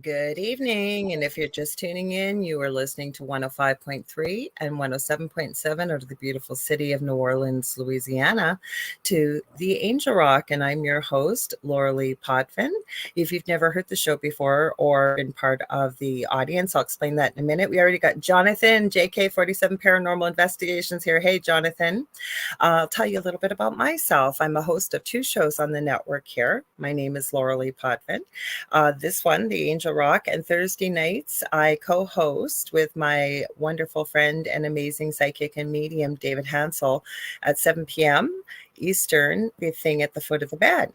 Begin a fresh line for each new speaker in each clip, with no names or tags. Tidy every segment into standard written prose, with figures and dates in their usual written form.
Good evening. And if you're just tuning in, you are listening to 105.3 and 107.7 out of the beautiful city of New Orleans, Louisiana, to the Angel Rock. And I'm your host, Lorilei Potvin. If you've never heard the show before or been part of the audience, I'll explain that in a minute. We already got Jonathan, JK47 Paranormal Investigations here. Hey, Jonathan. I'll tell you a little bit about myself. I'm a host of two shows on the network here. My name is Lorilei Potvin. This one, the Angel Rock, and Thursday nights I co-host with my wonderful friend and amazing psychic and medium David Hansel at 7 p.m. Eastern, the thing at the foot of the bed.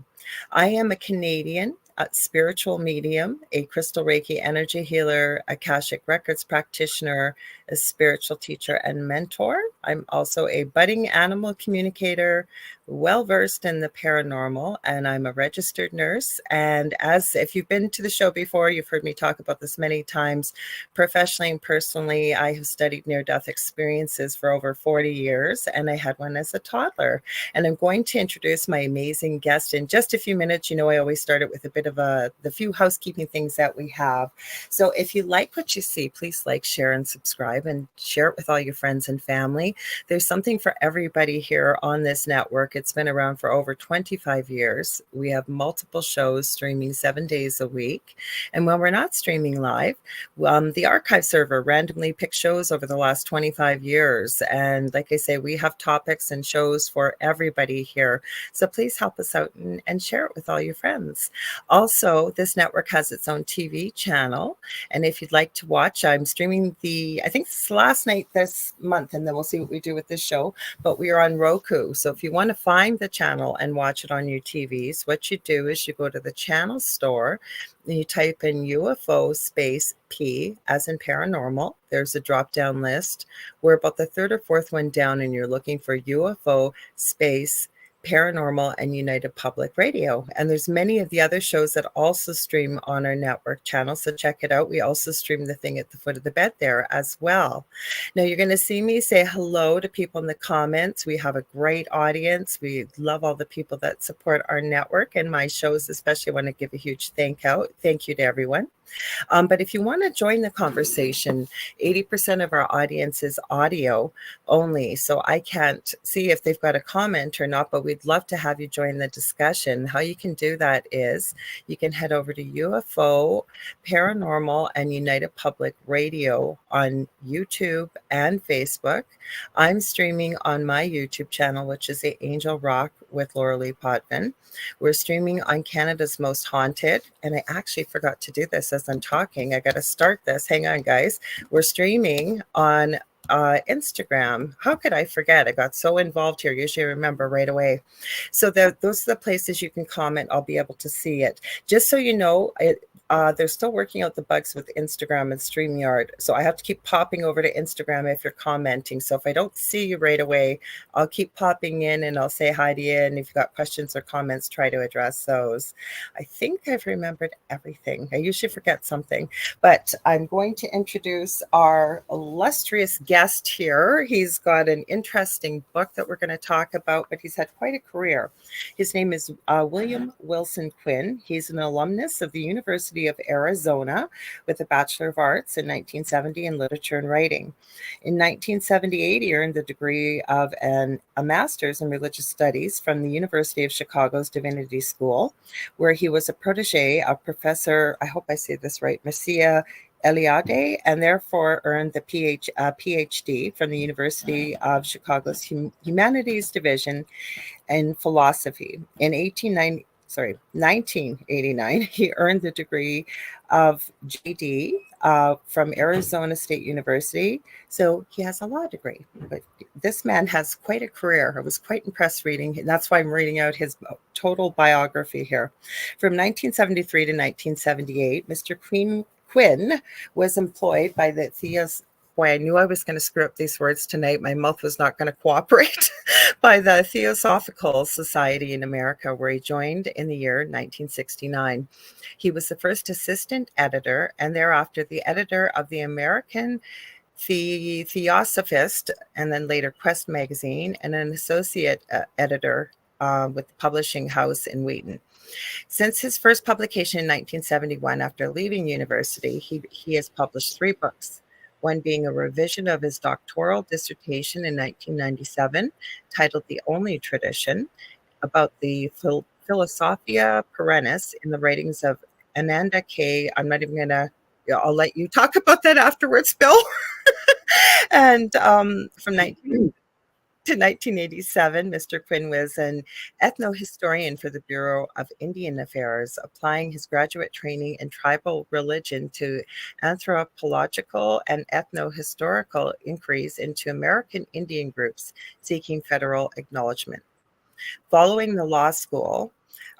I am a Canadian spiritual medium, a crystal Reiki energy healer, Akashic Records practitioner, a spiritual teacher and mentor. I'm also a budding animal communicator, well-versed in the paranormal, and I'm a registered nurse. And as if you've been to the show before, you've heard me talk about this many times. Professionally and personally, I have studied near-death experiences for over 40 years, and I had one as a toddler. And I'm going to introduce my amazing guest in just a few minutes. You know, I always start it with a bit of the few housekeeping things that we have. So if you like what you see, please like, share, and subscribe, and share it with all your friends and family. There's something for everybody here on this network. It's been around for over 25 years. We have multiple shows streaming 7 days a week. And when we're not streaming live, the archive server randomly picks shows over the last 25 years. And like I say, we have topics and shows for everybody here. So please help us out and share it with all your friends. Also, this network has its own TV channel. And if you'd like to watch, I'm streaming I think it's last night this month, and then we'll see what we do with this show. But we are on Roku. So if you want to find the channel and watch it on your TVs, what you do is you go to the channel store and you type in UFO space P as in paranormal. There's a drop-down list. We're about the third or fourth one down, and you're looking for UFO space Paranormal and United Public Radio. And there's many of the other shows that also stream on our network channel. So check it out. We also stream the thing at the foot of the bed there as well. Now you're going to see me say hello to people in the comments. We have a great audience. We love all the people that support our network and my shows, especially. I want to give a huge thank you to everyone. But if you want to join the conversation, 80% of our audience is audio only. So I can't see if they've got a comment or not, but we'd love to have you join the discussion. How you can do that is you can head over to UFO, Paranormal, and United Public Radio on YouTube and Facebook. I'm streaming on my YouTube channel, which is the Angel Rock with Lorilei Potvin. We're streaming on Canada's Most Haunted, and I actually forgot to do this as I'm talking. I got to start this. Hang on, guys. We're streaming on Instagram. How could I forget? I got so involved here. Usually I remember right away. So those are the places you can comment. I'll be able to see it. Just so you know, they're still working out the bugs with Instagram and StreamYard. So I have to keep popping over to Instagram if you're commenting. So if I don't see you right away, I'll keep popping in and I'll say hi to you. And if you've got questions or comments, try to address those. I think I've remembered everything. I usually forget something, but I'm going to introduce our illustrious guest here. He's got an interesting book that we're going to talk about, but he's had quite a career. His name is William Wilson Quinn. He's an alumnus of the University of Arizona with a Bachelor of Arts in 1970 in Literature and Writing. In 1978, he earned the degree of a Master's in Religious Studies from the University of Chicago's Divinity School, where he was a protege of Professor, I hope I say this right, Messiah Eliade, and therefore earned the PhD from the University of Chicago's Humanities Division in Philosophy. In 1989, he earned the degree of JD from Arizona State University. So he has a law degree, but this man has quite a career. I was quite impressed reading, and that's why I'm reading out his total biography here. From 1973 to 1978, Mr. Quinn was employed by the Boy, I knew I was going to screw up these words tonight. My mouth was not going to cooperate. By the Theosophical Society in America, where he joined in the year 1969. He was the first assistant editor and thereafter the editor of the American Theosophist, and then later Quest magazine, and an associate editor with the publishing house in Wheaton. Since his first publication in 1971, after leaving university, he has published 3 books, one being a revision of his doctoral dissertation in 1997, titled The Only Tradition, about the Philosophia Perennis in the writings of Ananda K. I'm not even going to, I'll let you talk about that afterwards, Bill. And from 19 to 1987, Mr. Quinn was an ethnohistorian for the Bureau of Indian Affairs, applying his graduate training in tribal religion to anthropological and ethnohistorical inquiries into American Indian groups seeking federal acknowledgement. Following law school,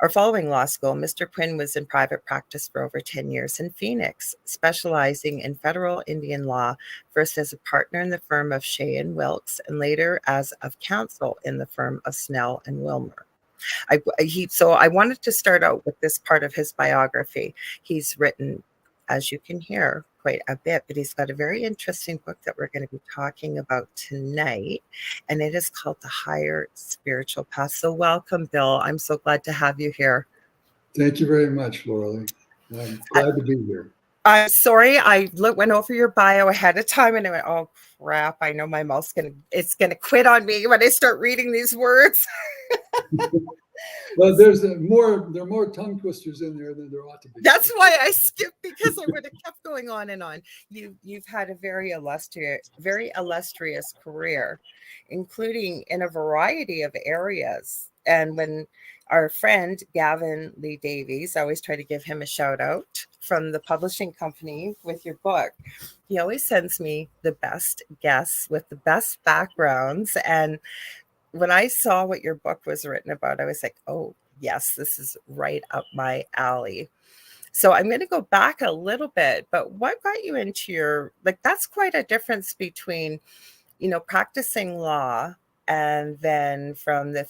Mr. Quinn was in private practice for over 10 years in Phoenix, specializing in federal Indian law, first as a partner in the firm of Shea and Wilkes, and later as of counsel in the firm of Snell and Wilmer. So I wanted to start out with this part of his biography. He's written, as you can hear, quite a bit, but he's got a very interesting book that we're going to be talking about tonight, and it is called The Higher Spiritual Path. So welcome, Bill. I'm so glad to have you here.
Thank you very much, Lorilei. I'm glad to be here.
I'm sorry, I went over your bio ahead of time, and I went, oh crap, I know my mouth's gonna quit on me when I start reading these words.
Well, there are more tongue twisters in there than there ought to be.
That's why I skipped, because I would have kept going on and on. You've had a very illustrious career, including in a variety of areas. And when our friend Gavin Lee Davies, I always try to give him a shout out, from the publishing company with your book, he always sends me the best guests with the best backgrounds. And when I saw what your book was written about, I was like, oh, yes, this is right up my alley. So I'm going to go back a little bit, but what got you into that's quite a difference between, practicing law and then from the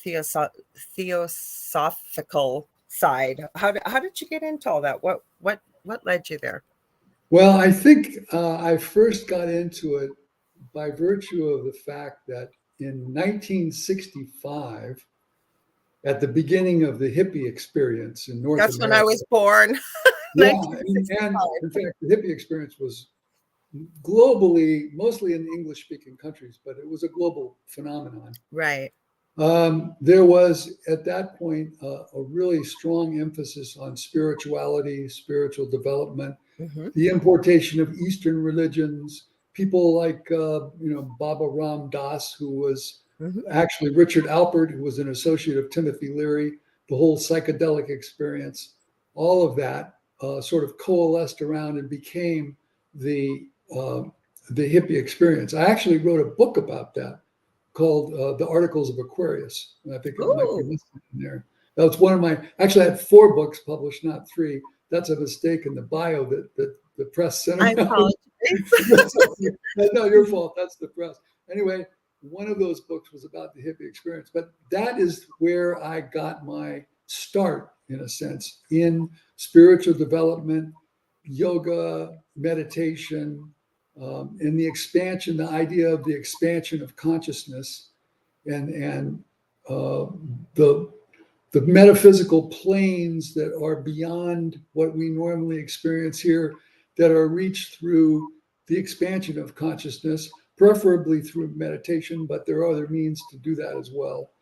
theosophical side. How did you get into all that? What led you there?
Well, I think I first got into it by virtue of the fact that in 1965, at the beginning of the hippie experience in North America.
That's when I was born.
Yeah, and in fact, the hippie experience was globally, mostly in English-speaking countries, but it was a global phenomenon.
Right.
There was, at that point, a really strong emphasis on spirituality, spiritual development, the importation of Eastern religions, people like, Baba Ram Das, who was actually Richard Alpert, who was an associate of Timothy Leary, the whole psychedelic experience, all of that sort of coalesced around and became the hippie experience. I actually wrote a book about that called The Articles of Aquarius. And I think it might be listed in there. That was one of actually I had 4 books published, not 3. That's a mistake in the bio that the press sent.
I apologize.
No, your fault. That's the press. Anyway, one of those books was about the hippie experience, but that is where I got my start, in a sense, in spiritual development, yoga, meditation, and the idea of the expansion of consciousness and the metaphysical planes that are beyond what we normally experience here, that are reached through the expansion of consciousness, preferably through meditation, but there are other means to do that as well.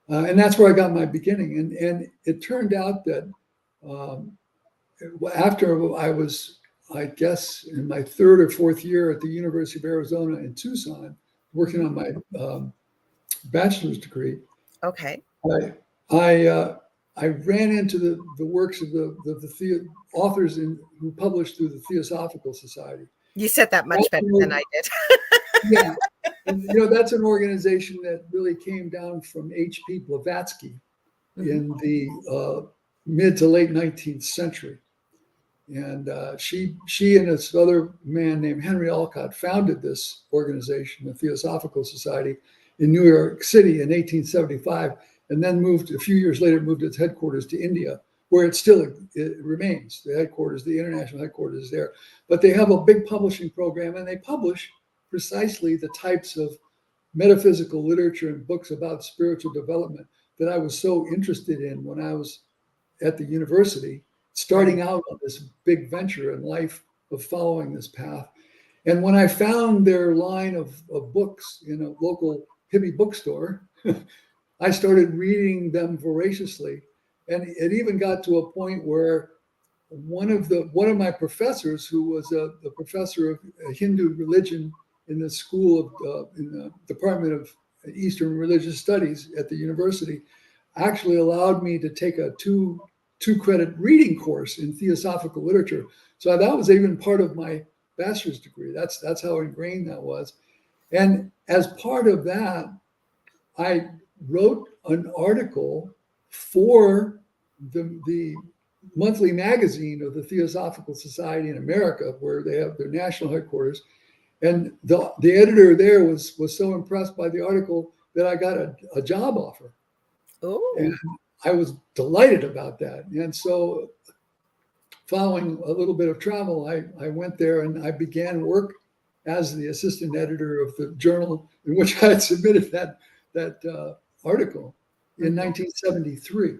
And that's where I got my beginning. And it turned out that after I was, I guess, in my 3rd or 4th year at the University of Arizona in Tucson, working on my bachelor's degree.
Okay.
I ran into the works of the authors who published through the Theosophical Society.
You said that much better than I did.
Yeah. And, that's an organization that really came down from H.P. Blavatsky in the mid to late 19th century. And she and this other man named Henry Alcott founded this organization, the Theosophical Society, in New York City in 1875, and then a few years later, moved its headquarters to India, where it remains. The headquarters, the international headquarters is there. But they have a big publishing program, and they publish precisely the types of metaphysical literature and books about spiritual development that I was so interested in when I was at the university, starting out on this big venture in life of following this path. And when I found their line of books in a local hippie bookstore, I started reading them voraciously. And it even got to a point where one of my professors, who was a professor of Hindu religion in the school of in the Department of Eastern Religious Studies at the university, actually allowed me to take a two credit reading course in theosophical literature. So that was even part of my bachelor's degree. That's how ingrained that was. And as part of that, I wrote an article for the monthly magazine of the Theosophical Society in America, where they have their national headquarters. And the editor there was so impressed by the article that I got a job offer.
Ooh.
And I was delighted about that. And so following a little bit of travel, I went there and I began work as the assistant editor of the journal in which I had submitted that article in 1973.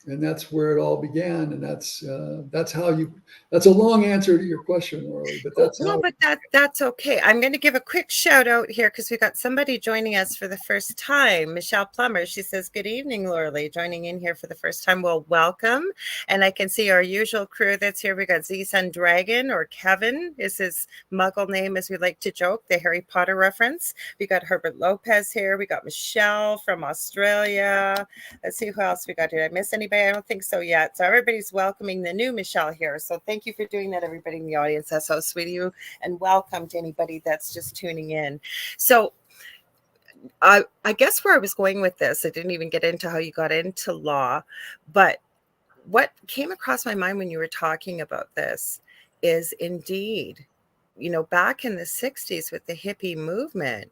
And that's where it all began. And that's a long answer to your question, Lorilei, but that's
that's okay. I'm going to give a quick shout out here because we got somebody joining us for the first time. Michelle Plummer. She says, "Good evening, Lorilei, joining in here for the first time." Well, welcome. And I can see our usual crew that's here. We got Z-Sun Dragon, or Kevin is his muggle name, as we like to joke, the Harry Potter reference. We got Herbert Lopez here. We got Michelle from Australia. Let's see who else we got. Did I miss anybody? I don't think so yet. So everybody's welcoming the new Michelle here. So thank you for doing that, everybody in the audience. That's so sweet of you. And welcome to anybody that's just tuning in. So I guess where I was going with this, I didn't even get into how you got into law, but what came across my mind when you were talking about this is indeed, back in the 60s with the hippie movement,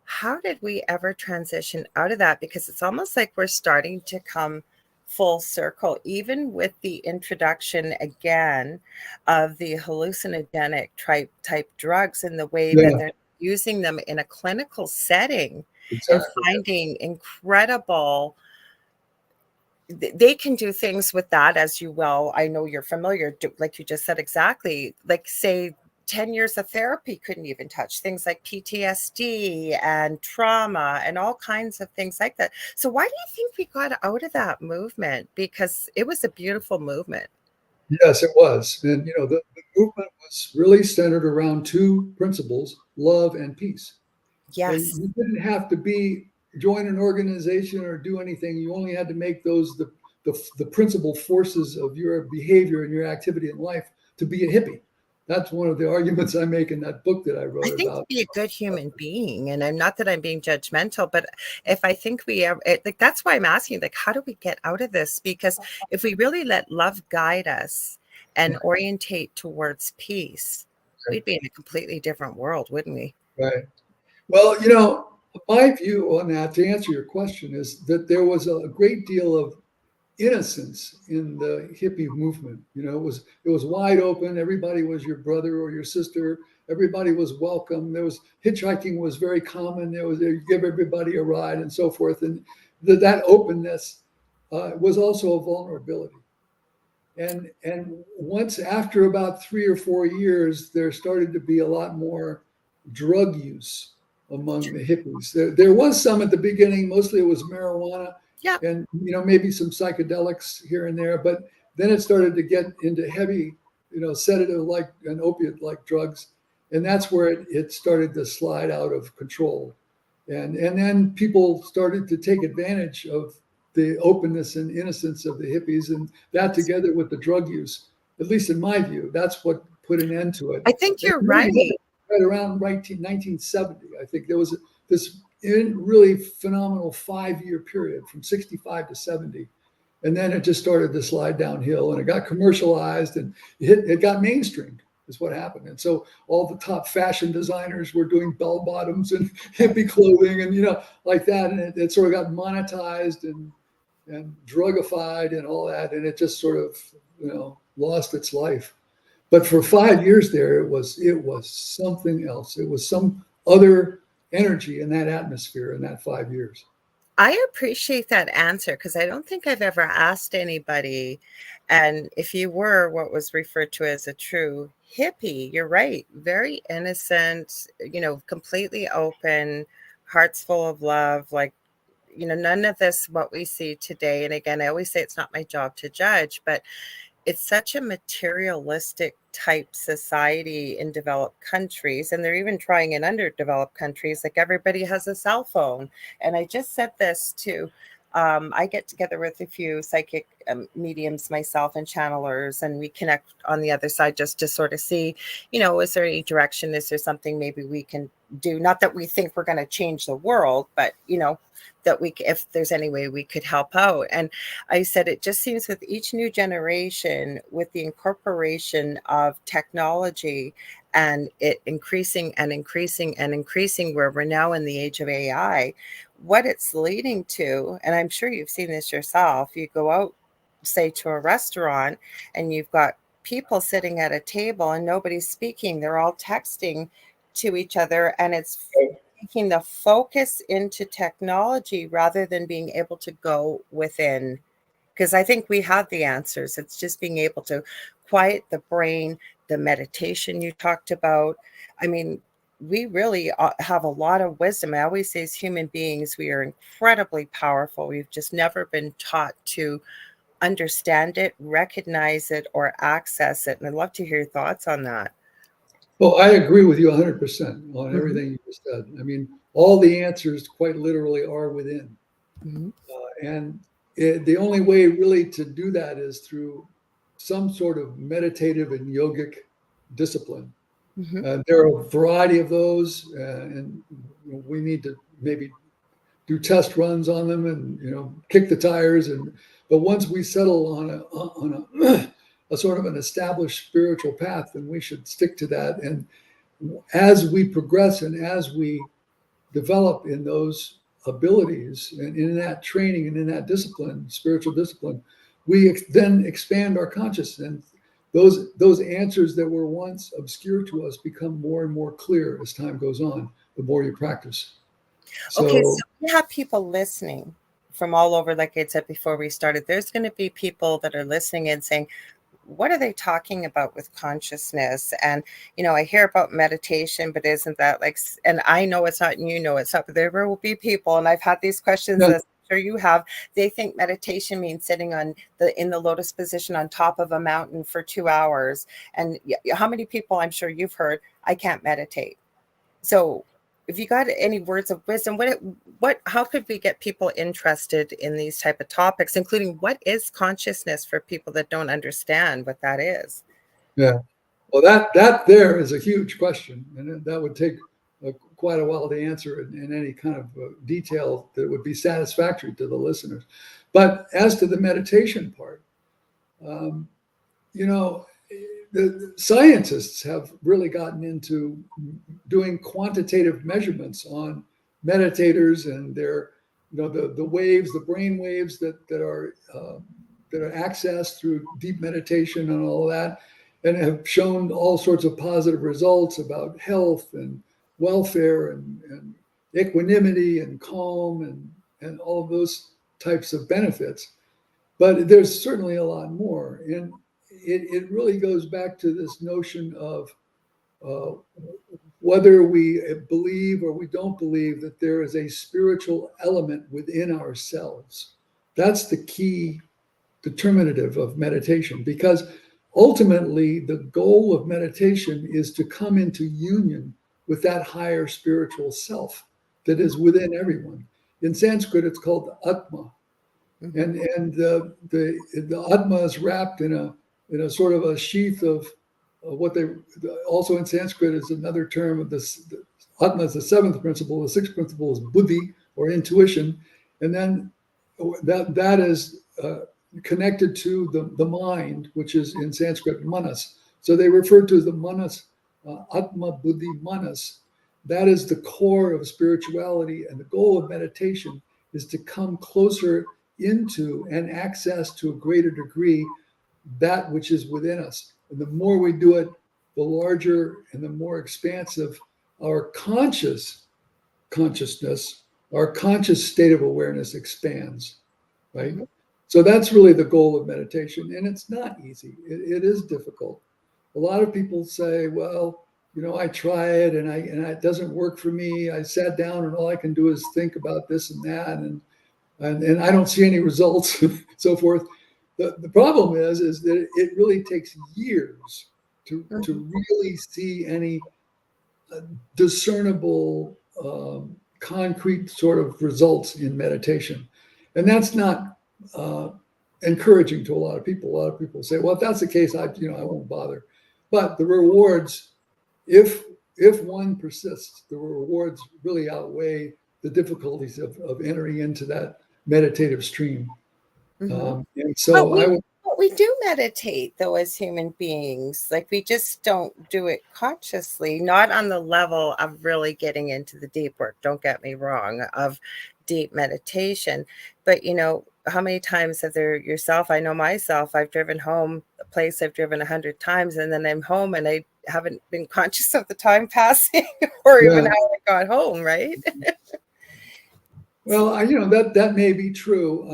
how did we ever transition out of that? Because it's almost like we're starting to come full circle, even with the introduction again of the hallucinogenic type drugs and the way that they're using them in a clinical setting. Exactly. And finding incredible, they can do things with that, as you well, I know you're familiar, like you just said, exactly, like say 10 years of therapy couldn't even touch things like PTSD and trauma and all kinds of things like that. So why do you think we got out of that movement? Because it was a beautiful movement.
Yes, it was. And, the movement was really centered around two principles, love and peace.
Yes.
And you didn't have to join an organization or do anything. You only had to make those the principal forces of your behavior and your activity in life to be a hippie. That's one of the arguments I make in that book that I wrote about.
I think to be a good human being, and I'm not that I'm being judgmental, but if I think that's why I'm asking, like, how do we get out of this? Because if we really let love guide us and orientate towards peace, we'd be in a completely different world, wouldn't we?
Right. Well, my view on that, to answer your question, is that there was a great deal of innocence in the hippie movement. It was wide open. Everybody was your brother or your sister. Everybody was welcome. Hitchhiking was very common. You give everybody a ride and so forth. And that openness was also a vulnerability. And once, after about 3 or 4 years, there started to be a lot more drug use among the hippies. There was some at the beginning. Mostly it was marijuana.
Yeah.
And, maybe some psychedelics here and there, but then it started to get into heavy, sedative-like and opiate-like drugs. And that's where it started to slide out of control. And then people started to take advantage of the openness and innocence of the hippies, and that together with the drug use, at least in my view, that's what put an end to it.
I think you're right.
Right around 1970, I think there was this really phenomenal 5-year period from 65 to 70. And then it just started to slide downhill, and it got commercialized, and it got mainstreamed is what happened. And so all the top fashion designers were doing bell bottoms and hippie clothing and, like that. And it sort of got monetized and drugified and all that. And it just sort of, lost its life. But for 5 years there, it was something else. It was some other energy in that atmosphere in that 5 years.
I appreciate that answer because I don't think I've ever asked anybody. And if you were what was referred to as a true hippie, you're right. Very innocent, completely open, hearts full of love. Like, none of this, what we see today. And again, I always say it's not my job to judge, but it's such a materialistic type society in developed countries, and they're even trying in underdeveloped countries. Like, everybody has a cell phone. And I just said this to I get together with a few psychic mediums myself and channelers, and we connect on the other side just to sort of see, is there any direction? Is there something maybe we can do? Not that we think we're going to change the world, but that if there's any way we could help out. And I said, it just seems with each new generation, with the incorporation of technology and it increasing and increasing and increasing, where we're now in the age of AI, what it's leading to, and I'm sure you've seen this yourself, you go out, say, to a restaurant, and you've got people sitting at a table and nobody's speaking. They're all texting to each other, and it's taking the focus into technology rather than being able to go within. Because I think we have the answers. It's just being able to quiet the brain, the meditation you talked about. I mean, we really have a lot of wisdom. I always say, as human beings, we are incredibly powerful. We've just never been taught to understand it, recognize it, or access it. And I'd love to hear your thoughts on that.
Well, I agree with you 100% on
Mm-hmm.
everything you just said. I mean, all the answers quite literally are within.
Mm-hmm.
And the only way really to do that is through some sort of meditative and yogic discipline.
Mm-hmm.
There are a variety of those, and we need to maybe do test runs on them and kick the tires. But once we settle on a sort of an established spiritual path, then we should stick to that. And as we progress and as we develop in those abilities and in that training and in that discipline, spiritual discipline, we then expand our consciousness. And those answers that were once obscure to us become more and more clear as time goes on, the more you practice.
Okay,
So
so we have people listening from all over. Like I said before we started, there's going to be people that are listening and saying, what are they talking about with consciousness? And, I hear about meditation, but isn't that like, and I know it's not, and it's not, but there will be people, and I've had these questions,
yeah,
as I'm sure you have. They think meditation means sitting in the lotus position on top of a mountain for 2 hours. And how many people, I'm sure you've heard, I can't meditate. So if you got any words of wisdom, how could we get people interested in these type of topics, including what is consciousness, for people that don't understand what that is?
yeah. Well, that there is a huge question, and that would take quite a while to answer in any kind of detail that would be satisfactory to the listeners. But as to the meditation part, um, you know, the scientists have really gotten into doing quantitative measurements on meditators and their, the waves, the brain waves that are accessed through deep meditation and all of that, and have shown all sorts of positive results about health and welfare and equanimity and calm and all of those types of benefits. But there's certainly a lot more. And it really goes back to this notion of uh, whether we believe or we don't believe that there is a spiritual element within ourselves. That's the key determinative of meditation, because ultimately the goal of meditation is to come into union with that higher spiritual self that is within everyone. In Sanskrit, it's called Atma,
Mm-hmm.
and the Atma is wrapped in a sort of a sheath of what they also in Sanskrit is another term of this. Atma is the seventh principle. The sixth principle is buddhi, or intuition, and then that is connected to the mind, which is in Sanskrit manas. So they refer to the manas, Atma, buddhi, manas. That is the core of spirituality, and the goal of meditation is to come closer into and access to a greater degree that which is within us. And the more we do it, the larger and the more expansive our consciousness our conscious state of awareness expands, right?
Mm-hmm.
So that's really the goal of meditation. And it's not easy. It is difficult. A lot of people say, well, I try it and it doesn't work for me. I sat down and all I can do is think about this and that. And I don't see any results, so forth. The problem is that it really takes years to really see any discernible, concrete sort of results in meditation. And that's not encouraging to a lot of people. A lot of people say, well, if that's the case, I won't bother. But the rewards, if one persists, the rewards really outweigh the difficulties of entering into that meditative stream.
Mm-hmm.
And
But
so
we do meditate though as human beings. Like we just don't do it consciously, not on the level of really getting into the deep work. Don't get me wrong, of deep meditation. But how many times have there yourself? I know myself, I've driven home a place I've driven 100 times, and then I'm home and I haven't been conscious of the time passing or even
yeah.
how I got home, right?
Well, that may be true.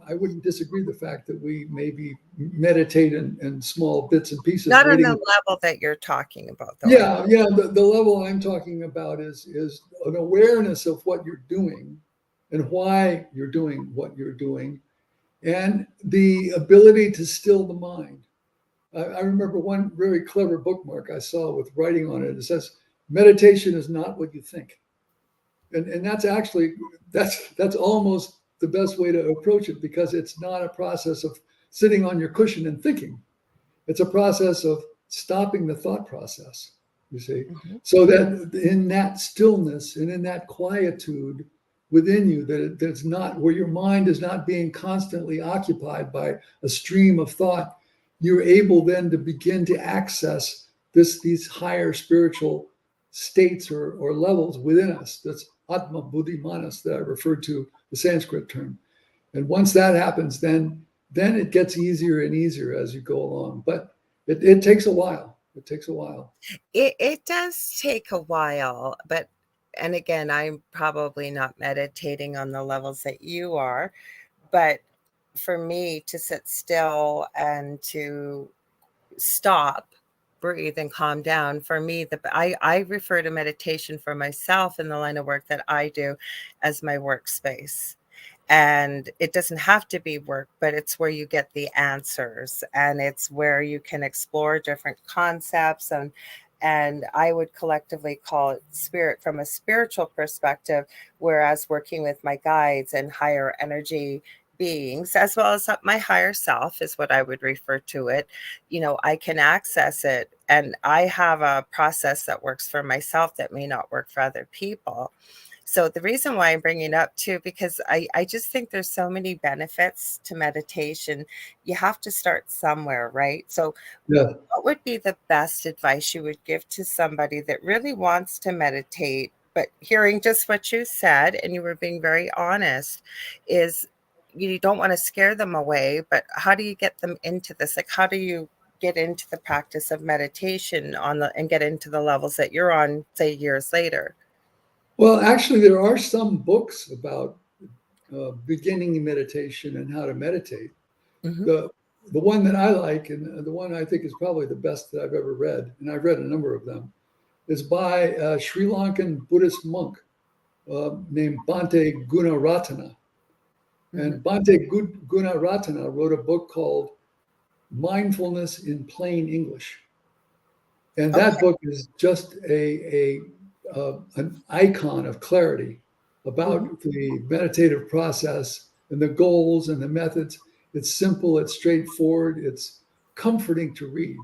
I wouldn't disagree the fact that we maybe meditate in small bits and pieces.
Not on the level that you're talking about, though.
Yeah. The level I'm talking about is an awareness of what you're doing and why you're doing what you're doing, and the ability to still the mind. I remember one very clever bookmark I saw with writing on it. It says, "Meditation is not what you think." And that's actually that's almost the best way to approach it, because it's not a process of sitting on your cushion and thinking. It's a process of stopping the thought process, you see.
Mm-hmm.
So that in that stillness and in that quietude within you, that's not where your mind is not being constantly occupied by a stream of thought, you're able then to begin to access these higher spiritual states or levels within us. That's Atma Buddhi Manas that I referred to, the Sanskrit term. And once that happens, then it gets easier and easier as you go along. But it takes a while. It takes a while.
It does take a while, and again, I'm probably not meditating on the levels that you are, but for me to sit still and to stop, breathe, and calm down, for me, I refer to meditation for myself in the line of work that I do as my workspace. And it doesn't have to be work, but it's where you get the answers, and it's where you can explore different concepts. And I would collectively call it spirit from a spiritual perspective, whereas working with my guides and higher energy beings, as well as my higher self is what I would refer to it. I can access it, and I have a process that works for myself that may not work for other people. So the reason why I'm bringing it up too, because I just think there's so many benefits to meditation. You have to start somewhere, right? So
Yeah.
what would be the best advice you would give to somebody that really wants to meditate, but hearing just what you said, and you were being very honest, is you don't want to scare them away, but how do you get them into this? Like, how do you get into the practice of meditation and get into the levels that you're on, say, years later?
Well, actually, there are some books about beginning meditation and how to meditate.
Mm-hmm.
The one that I like, and the one I think is probably the best that I've ever read, and I've read a number of them, is by a Sri Lankan Buddhist monk named Bhante Gunaratana. And Bhante Gunaratana wrote a book called Mindfulness in Plain English. And that book is just an icon of clarity about the meditative process and the goals and the methods. It's simple, it's straightforward, it's comforting to read.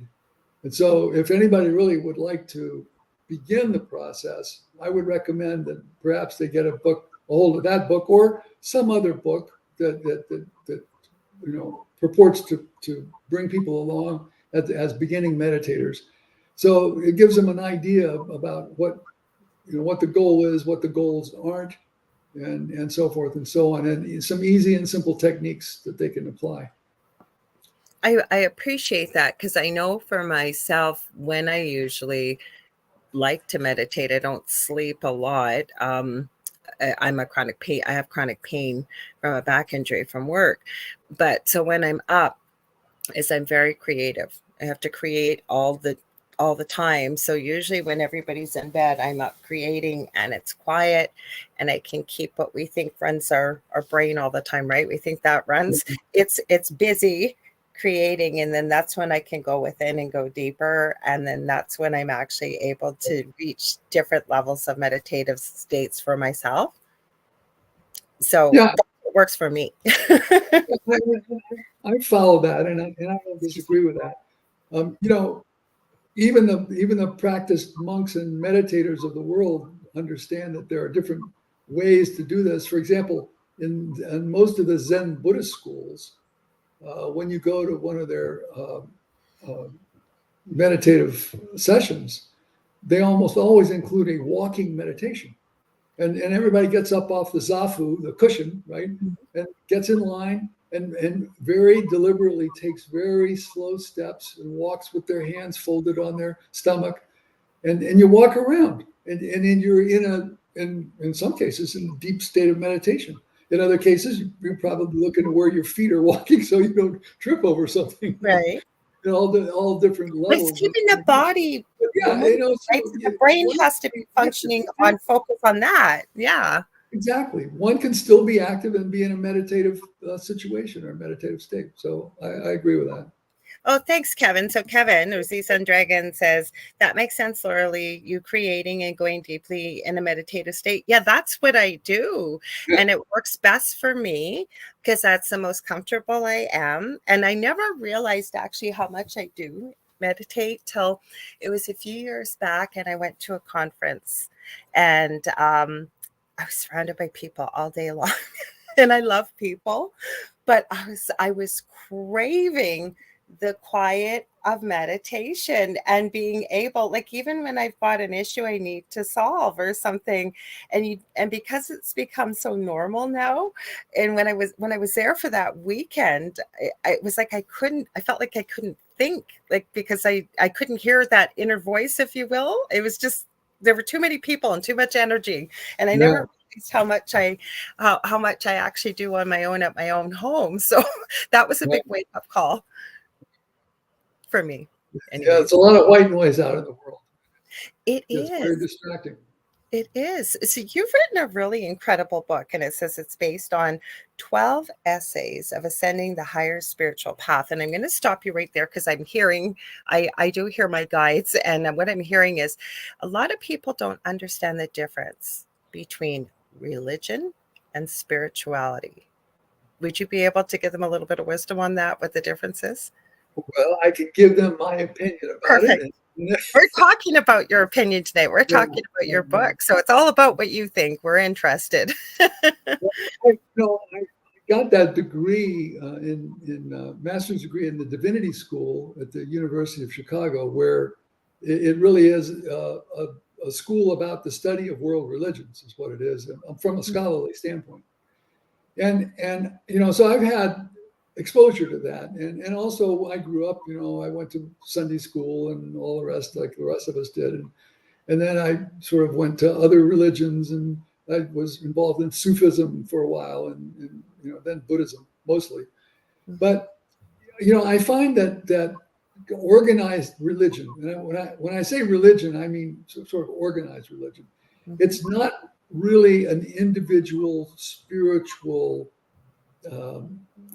And so if anybody really would like to begin the process, I would recommend that perhaps they get a hold of that book or some other book that purports to bring people along as beginning meditators. So it gives them an idea about what the goal is, what the goals aren't, and so forth and so on, and some easy and simple techniques that they can apply.
I appreciate that, because I know for myself, when I usually like to meditate, I don't sleep a lot. I'm a chronic pain. I have chronic pain from a back injury from work. But so when I'm up, is I'm very creative. I have to create all the time. So usually when everybody's in bed, I'm up creating and it's quiet and I can keep what we think runs our brain all the time, right? We think that runs. It's busy creating, and then that's when I can go within and go deeper. And then that's when I'm actually able to reach different levels of meditative states for myself. So
Yeah,
it works for me.
I follow that, and I don't disagree with that. You know, even the practiced monks and meditators of the world understand that there are different ways to do this. For example, in most of the Zen Buddhist schools, when you go to one of their meditative sessions, they almost always include a walking meditation. And everybody gets up off the zafu, the cushion, right, and gets in line and very deliberately takes very slow steps and walks with their hands folded on their stomach, and you walk around, and then you're in some cases in a deep state of meditation. In other cases, you're probably looking at where your feet are walking so you don't trip over something.
Right.
All different levels.
It's keeping the body,
yeah,
moving, right? So the brain has to be functioning on focus on that. Yeah.
Exactly. One can still be active and be in a meditative situation or a meditative state. So I agree with that.
Oh, thanks, Kevin. So Kevin, Uzi Sun Dragon says, that makes sense, Lorilei, you creating and going deeply in a meditative state. Yeah, that's what I do.
Yeah.
And it works best for me because that's the most comfortable I am. And I never realized actually how much I do meditate till it was a few years back, and I went to a conference, and I was surrounded by people all day long. And I love people, but I was craving the quiet of meditation and being able, like, even when I've got an issue I need to solve or something, and because it's become so normal now, and when I was there for that weekend, it was like I felt like I couldn't think, like, because I couldn't hear that inner voice, if you will. It was just, there were too many people and too much energy, and I never realized how much I actually do on my own at my own home. So that was a big wake up call for me. Anyways.
Yeah, it's a lot of white noise out in the world.
It's
very distracting.
It is. So you've written a really incredible book, and it says it's based on 12 essays of ascending the higher spiritual path. And I'm going to stop you right there because I'm hearing, I do hear my guides, and what I'm hearing is a lot of people don't understand the difference between religion and spirituality. Would you be able to give them a little bit of wisdom on that, what the difference is?
Well, I can give them my opinion about it.
We're talking about your opinion today. We're talking about your book. So it's all about what you think. We're interested.
I got that degree in master's degree in the divinity school at the University of Chicago, where it really is a school about the study of world religions, is what it is, from a scholarly standpoint. And so I've had exposure to that, and also I grew up, I went to Sunday school and all the rest, like the rest of us did, and then I sort of went to other religions, and I was involved in Sufism for a while, and then Buddhism mostly. But I find that organized religion, and when I say religion, I mean sort of organized religion. It's not really an individual spiritual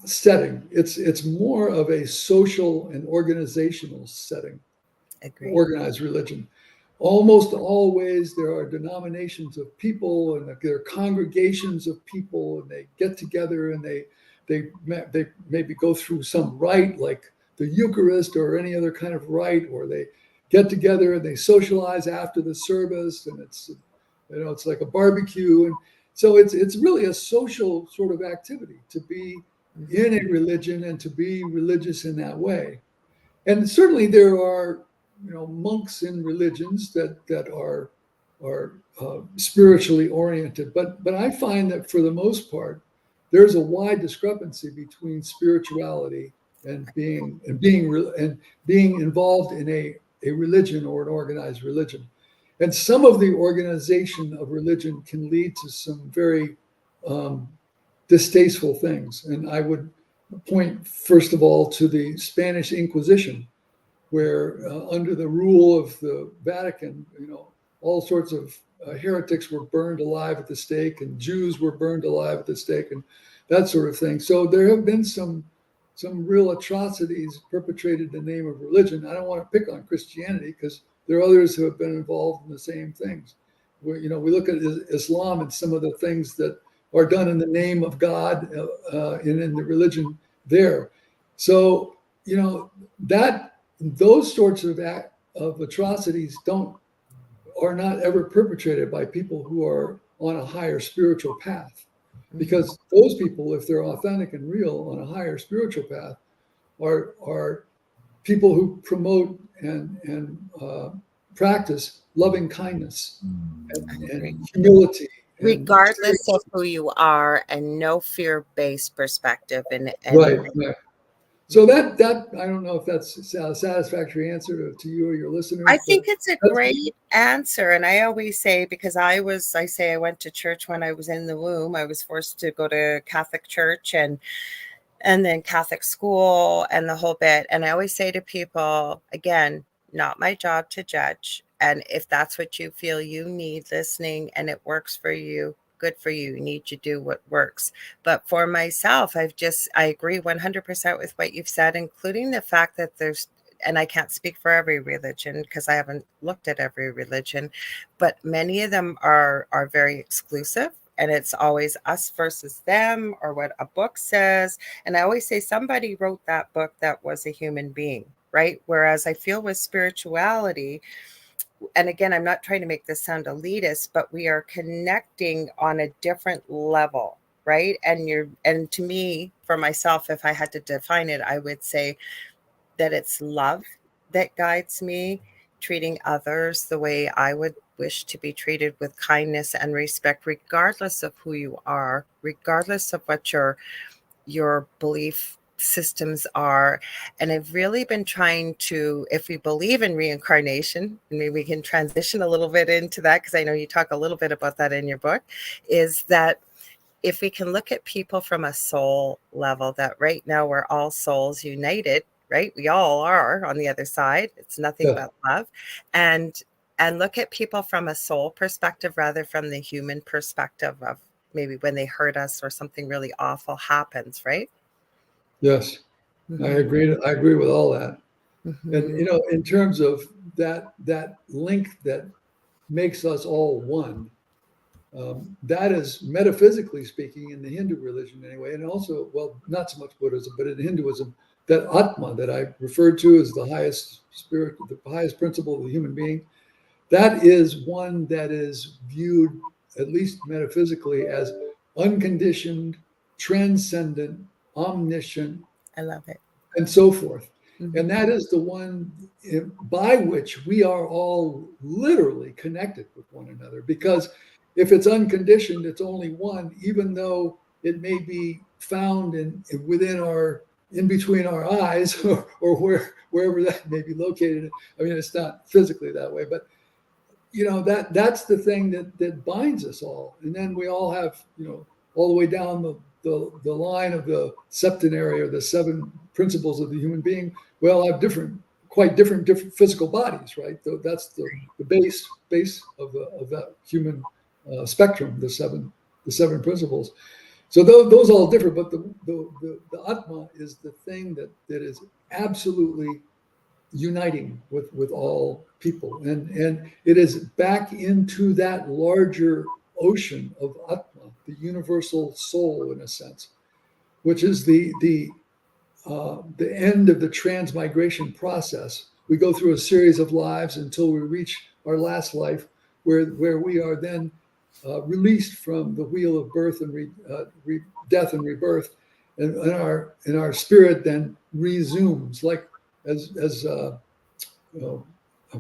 setting. It's more of a social and organizational setting.
Agreed.
Organized religion. Almost always there are denominations of people, and there are congregations of people, and they get together and they maybe go through some rite like the Eucharist or any other kind of rite, or they get together and they socialize after the service, and it's like a barbecue. And so it's really a social sort of activity to be in a religion and to be religious in that way. And certainly there are monks in religions that are spiritually oriented, but I find that for the most part there's a wide discrepancy between spirituality and being involved in a religion or an organized religion. And some of the organization of religion can lead to some very distasteful things. And I would point, first of all, to the Spanish Inquisition, where under the rule of the Vatican, all sorts of heretics were burned alive at the stake, and Jews were burned alive at the stake, and that sort of thing. So there have been some real atrocities perpetrated in the name of religion. I don't want to pick on Christianity, because there are others who have been involved in the same things. We look at Islam and some of the things that are done in the name of God and in the religion there. So that those sorts of atrocities are not ever perpetrated by people who are on a higher spiritual path, because those people, if they're authentic and real on a higher spiritual path, are people who promote and practice loving kindness and humility.
Regardless of who you are, and no fear-based perspective. And
right. So that I don't know if that's a satisfactory answer to you or your listeners.
I think it's a great answer. And I always say, because I went to church when I was in the womb. I was forced to go to Catholic church and then Catholic school and the whole bit. And I always say to people, again, not my job to judge. And if that's what you feel you need listening and it works for you, good for you. You need to do what works. But for myself, I agree 100% with what you've said, including the fact that and I can't speak for every religion because I haven't looked at every religion, but many of them are very exclusive. And it's always us versus them, or what a book says. And I always say somebody wrote that book that was a human being, right? Whereas I feel with spirituality, and again, I'm not trying to make this sound elitist, but we are connecting on a different level, right? And to me, for myself, if I had to define it, I would say that it's love that guides me, treating others the way I would wish to be treated, with kindness and respect, regardless of who you are, regardless of what your belief systems are. And I've really been trying to, if we believe in reincarnation, and maybe we can transition a little bit into that, because I know you talk a little bit about that in your book, is that if we can look at people from a soul level, that right now we're all souls united, right? We all are on the other side. It's nothing but love. And look at people from a soul perspective rather from the human perspective of maybe when they hurt us or something really awful happens, right?
Yes, I agree with all that. And in terms of that link that makes us all one, that is, metaphysically speaking, in the Hindu religion anyway, and also, well, not so much Buddhism, but in Hinduism, that Atma that I referred to as the highest spirit, the highest principle of the human being, that is one that is viewed, at least metaphysically, as unconditioned, transcendent, omniscient.
I love it.
And so forth. And that is the one by which we are all literally connected with one another. Because if it's unconditioned, it's only one, even though it may be found in between our eyes or wherever that may be located. I mean, it's not physically that way, but that's the thing that binds us all. And then we all have, all the way down the line of the septenary, or the seven principles of the human being, we all have quite different physical bodies, right? That's the base of that human spectrum, the seven principles. So those all differ, but the Atma is the thing that is absolutely uniting with all people, and it is back into that larger ocean of Atma, the universal soul, in a sense, which is the end of the transmigration process. We go through a series of lives until we reach our last life, where we are then released from the wheel of birth and death and rebirth, and our spirit then resumes, like as I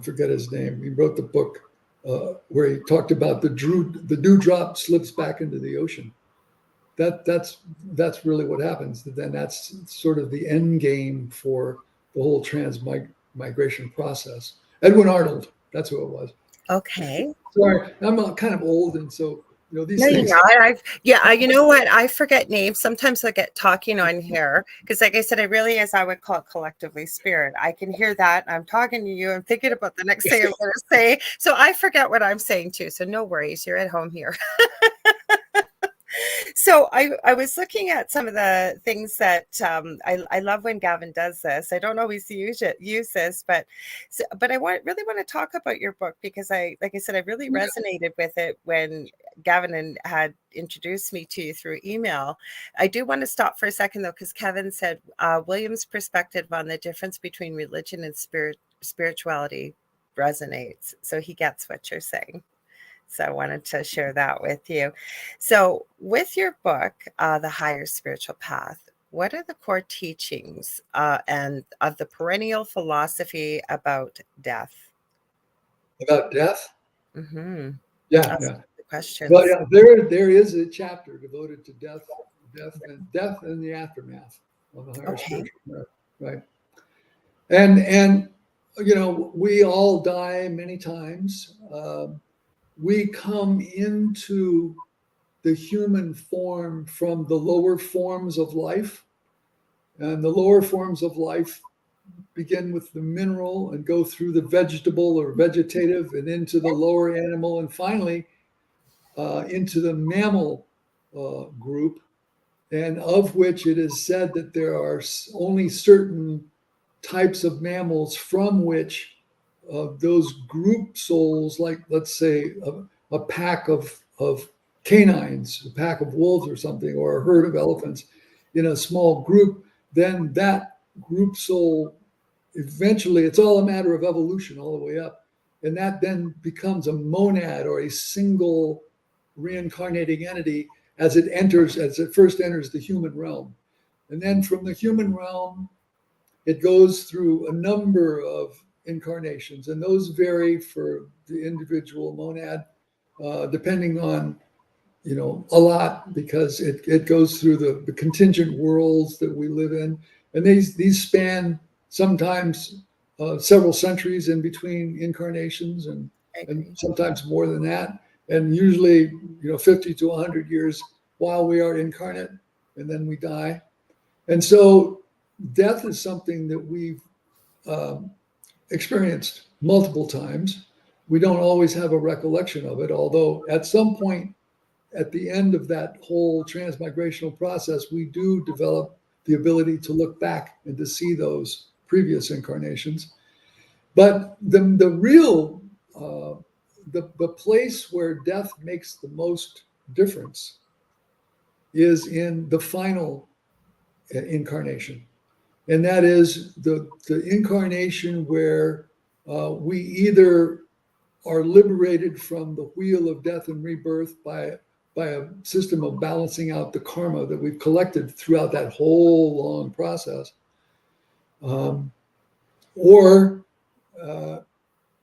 forget his name. He wrote the book where he talked about the dewdrop slips back into the ocean. That's really what happens. Then that's sort of the end game for the whole transmigration process. Edwin Arnold, that's who it was.
Okay.
Sorry, I'm kind of old, and so these
No, you're
things.
not. You know what? I forget names. Sometimes I get talking on here because, like I said, I really, as I would call it, collectively spirit. I can hear that. I'm talking to you. I'm thinking about the next thing I'm going to say. So I forget what I'm saying too. So no worries. You're at home here. So I was looking at some of the things that I love when Gavin does this. I don't always use this, but I really want to talk about your book because like I said, I really resonated with it when Gavin had introduced me to you through email. I do want to stop for a second though, because Kevin said William's perspective on the difference between religion and spirituality resonates. So he gets what you're saying. So I wanted to share that with you. So with your book, The Higher Spiritual Path, what are the core teachings and of the perennial philosophy about death?
About death?
Mm-hmm.
Yeah,
That's
yeah.
the questions.
But yeah, there is a chapter devoted to death and the aftermath of the higher spiritual path, right? And we all die many times. We come into the human form from the lower forms of life, and the lower forms of life begin with the mineral and go through the vegetable or vegetative and into the lower animal, and finally into the mammal group, and of which it is said that there are only certain types of mammals from which those group souls, like let's say a pack of canines, a pack of wolves or something, or a herd of elephants in a small group, then that group soul eventually, it's all a matter of evolution all the way up. And that then becomes a monad or a single reincarnating entity as it first enters the human realm. And then from the human realm, it goes through a number of incarnations, and those vary for the individual monad, depending on a lot, because it goes through the contingent worlds that we live in, and these span sometimes several centuries in between incarnations, and sometimes more than that, and usually 50 to 100 years while we are incarnate, and then we die. And so death is something that we've experienced multiple times. We don't always have a recollection of it, although at some point at the end of that whole transmigrational process, we do develop the ability to look back and to see those previous incarnations. But the real, the place where death makes the most difference is in the final incarnation. And that is the incarnation where we either are liberated from the wheel of death and rebirth by a system of balancing out the karma that we've collected throughout that whole long process, or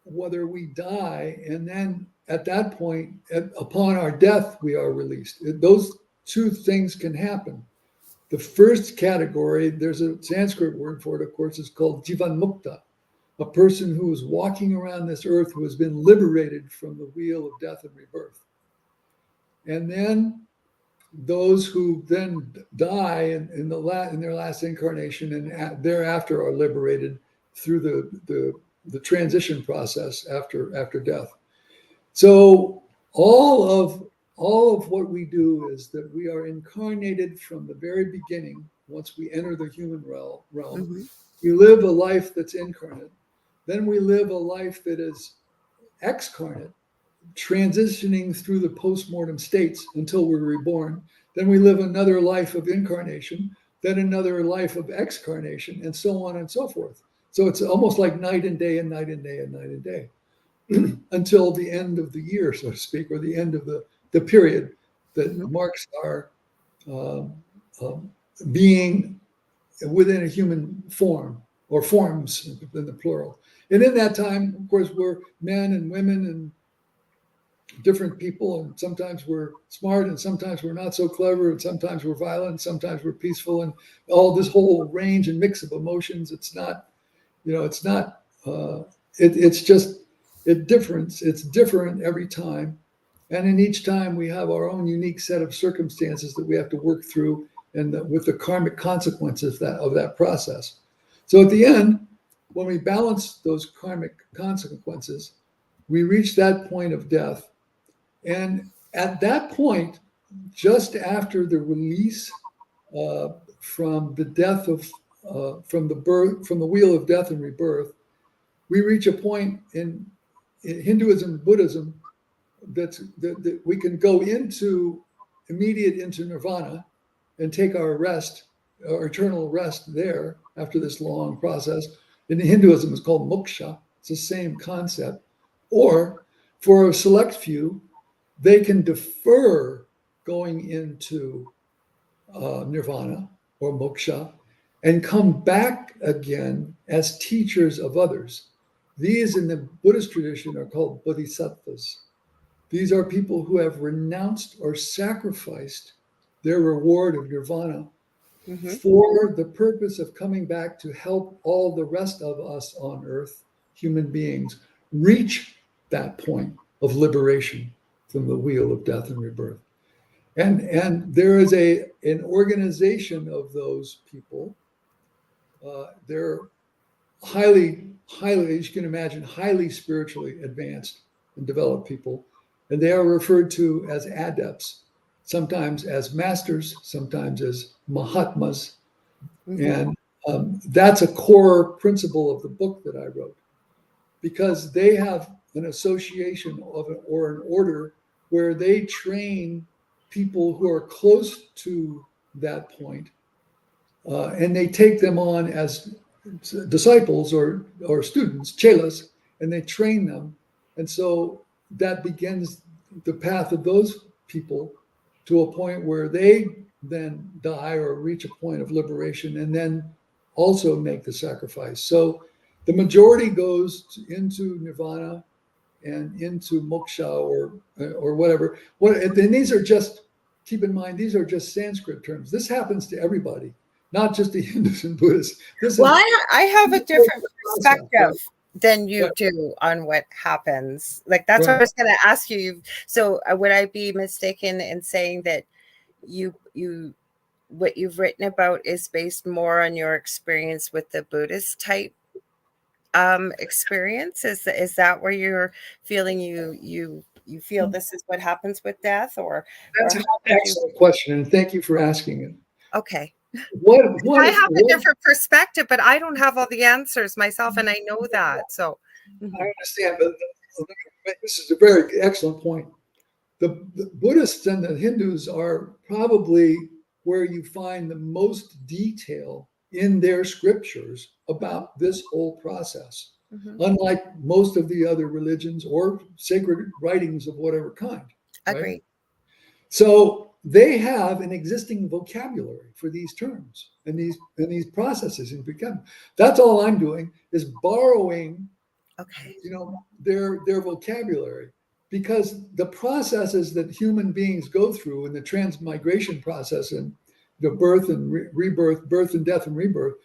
whether we die, and then at that point, upon our death, we are released. Those two things can happen. The first category, there's a Sanskrit word for it, of course, it's called Jivan Mukta, a person who is walking around this earth who has been liberated from the wheel of death and rebirth. And then those who then die in their last incarnation and thereafter are liberated through the transition process after death. So all of what we do is that we are incarnated from the very beginning. Once we enter the human realm,
Mm-hmm.
we live a life that's incarnate. Then we live a life that is excarnate, transitioning through the postmortem states until we're reborn. Then we live another life of incarnation, then another life of excarnation, and so on and so forth. So it's almost like night and day and night and day and night and day until the end of the year, so to speak, or the end of the period that marks our being within a human form, or forms in the plural. And in that time, of course, we're men and women and different people, and sometimes we're smart and sometimes we're not so clever, and sometimes we're violent, sometimes we're peaceful, and all this whole range and mix of emotions. It's not, it's just It's different every time. And in each time, we have our own unique set of circumstances that we have to work through, and with the karmic consequences of that process. So at the end, when we balance those karmic consequences, we reach that point of death. And at that point, just after the release from the death of from the wheel of death and rebirth, we reach a point in Hinduism and Buddhism that we can go immediate into nirvana and take our rest, our eternal rest there after this long process. In Hinduism, it's called moksha. It's the same concept. Or for a select few, they can defer going into nirvana or moksha and come back again as teachers of others. These in the Buddhist tradition are called bodhisattvas. These are people who have renounced or sacrificed their reward of nirvana for the purpose of coming back to help all the rest of us on earth, human beings, reach that point of liberation from the wheel of death and rebirth. And there is an organization of those people. They're highly, as you can imagine, highly spiritually advanced and developed people. And they are referred to as adepts, sometimes as masters, sometimes as mahatmas. And that's a core principle of the book that I wrote, because they have an association or an order where they train people who are close to that point, and they take them on as disciples or students, chelas, and they train them. And so that begins the path of those people to a point where they then die or reach a point of liberation and then also make the sacrifice. So the majority goes into nirvana and into moksha or whatever. And these are just, keep in mind, these are just Sanskrit terms. This happens to everybody, not just the Hindus and Buddhists.
Well, I have a different perspective than you do on what happens. Like, that's what I was going to ask you. So would I be mistaken in saying that what you've written about is based more on your experience with the Buddhist type experience? Is that where you're feeling you feel this is what happens with death?
That's an excellent question, and thank you for asking it.
Okay.
I
have a different perspective, but I don't have all the answers myself, and I know that. So
I understand, but this is a very excellent point. The Buddhists and the Hindus are probably where you find the most detail in their scriptures about this whole process, unlike most of the other religions or sacred writings of whatever kind.
Agree. Right?
So they have an existing vocabulary for these terms and these processes in becoming. That's all I'm doing is borrowing, their vocabulary, because the processes that human beings go through in the transmigration process and the birth and rebirth, birth and death and rebirth,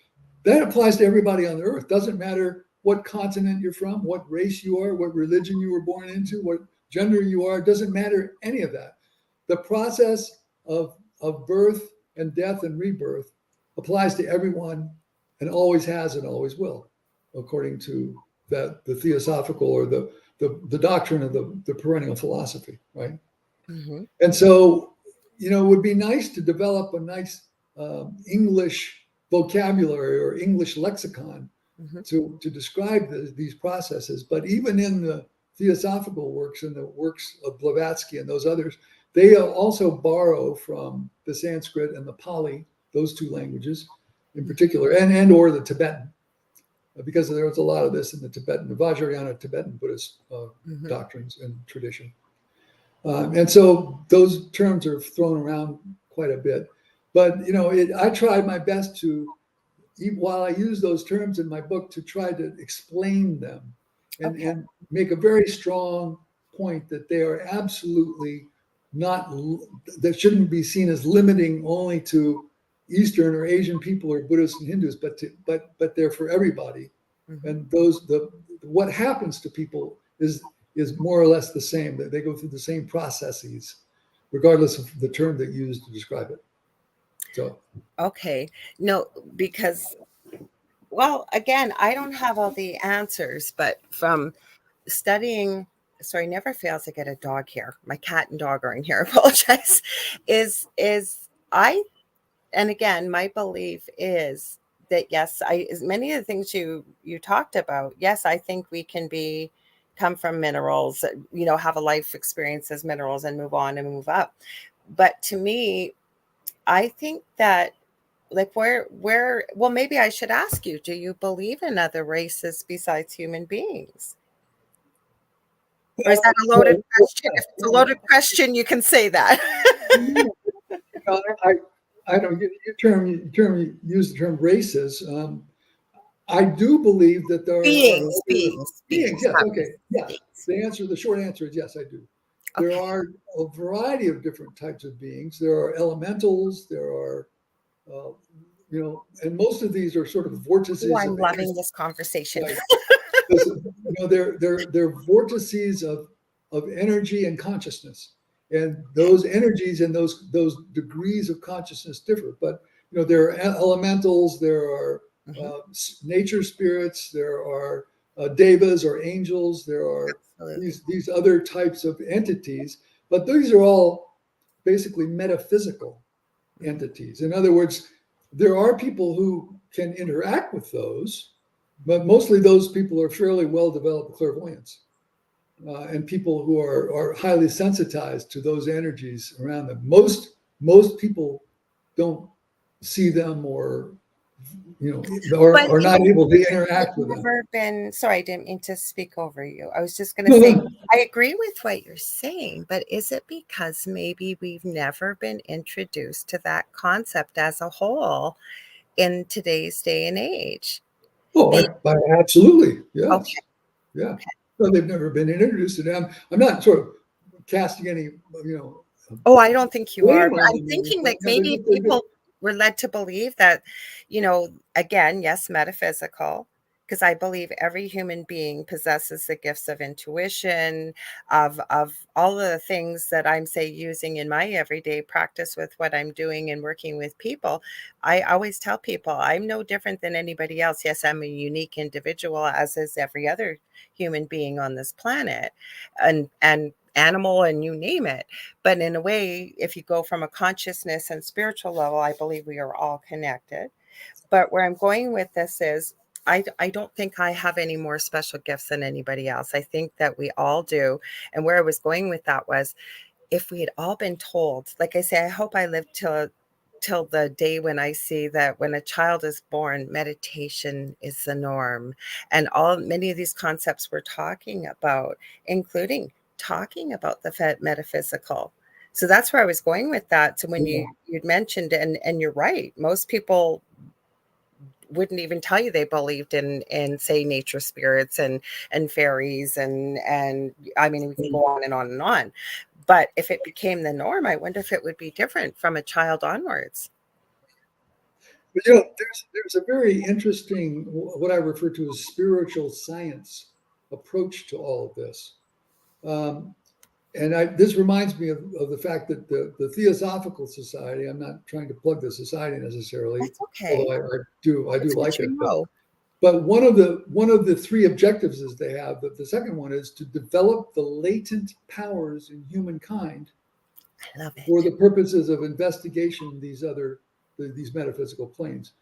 that applies to everybody on the earth. Doesn't matter what continent you're from, what race you are, what religion you were born into, what gender you are. Doesn't matter any of that. The process of birth and death and rebirth applies to everyone and always has and always will, according to the theosophical or the doctrine of the perennial philosophy, right? And so, it would be nice to develop a nice English vocabulary or English lexicon to describe these processes. But even in the theosophical works and the works of Blavatsky and those others, they also borrow from the Sanskrit and the Pali, those two languages in particular, and or the Tibetan, because there was a lot of this in the Tibetan, the Vajrayana Tibetan Buddhist doctrines and tradition. And so those terms are thrown around quite a bit. But, I tried my best to, while I use those terms in my book, to try to explain them and make a very strong point that they are absolutely not, that shouldn't be seen as limiting only to Eastern or Asian people or Buddhists and Hindus, but they're for everybody. And what happens to people is more or less the same. That they go through the same processes, regardless of the term that you use to describe it. So
okay, no, because, well, again, I don't have all the answers, but from studying, sorry, never fails to get a dog here. My cat and dog are in here. I apologize. Is I, and again, my belief is that yes, as many of the things you talked about, yes, I think we can come from minerals, have a life experience as minerals and move on and move up. But to me, I think that, like, well, maybe I should ask you, do you believe in other races besides human beings? Or is that a loaded question? If it's a loaded question, you can say that.
I don't you use the term races. I do believe that there are
beings.
Yes, okay, yes. The short answer is yes, I do. Okay. There are a variety of different types of beings. There are elementals. There are, and most of these are sort of vortices.
Oh, I'm loving this conversation.
They're vortices of energy and consciousness, and those energies and those degrees of consciousness differ. But there are elementals. There are nature spirits. There are devas or angels. There are these other types of entities, but these are all basically metaphysical entities. In other words, there are people who can interact with those, but mostly those people are fairly well-developed clairvoyants, and people who are highly sensitized to those energies around them. Most people don't see them or are not able to interact with them.
Sorry, I didn't mean to speak over you. I was just going to say, I agree with what you're saying, but is it because maybe we've never been introduced to that concept as a whole in today's day and age?
Oh, absolutely. Yes.
Okay.
Yeah. Okay. No, they've never been introduced to them. I'm not sort of casting any,
Oh, I don't think you are. But I'm thinking like maybe people were led to believe that, again, yes, metaphysical, because I believe every human being possesses the gifts of intuition, of all of the things that I'm, say, using in my everyday practice with what I'm doing and working with people. I always tell people I'm no different than anybody else. Yes, I'm a unique individual, as is every other human being on this planet, and animal, and you name it. But in a way, if you go from a consciousness and spiritual level, I believe we are all connected. But where I'm going with this is, I don't think I have any more special gifts than anybody else. I think that we all do. And where I was going with that was, if we had all been told, like I say, I hope I live till the day when I see that when a child is born, meditation is the norm. And many of these concepts we're talking about, including talking about the metaphysical. So that's where I was going with that. So when you'd mentioned, and you're right, most people wouldn't even tell you they believed in say nature spirits and fairies and I mean, we can go on and on and on. But if it became the norm, I wonder if it would be different from a child onwards.
But there's a very interesting, what I refer to as spiritual science approach to all of this. And this reminds me of the fact that the Theosophical Society, I'm not trying to plug the society necessarily,
that's okay.
Although I do like it. But one of the three objectives is they have, but the second one is to develop the latent powers in humankind for the purposes of investigation these metaphysical planes.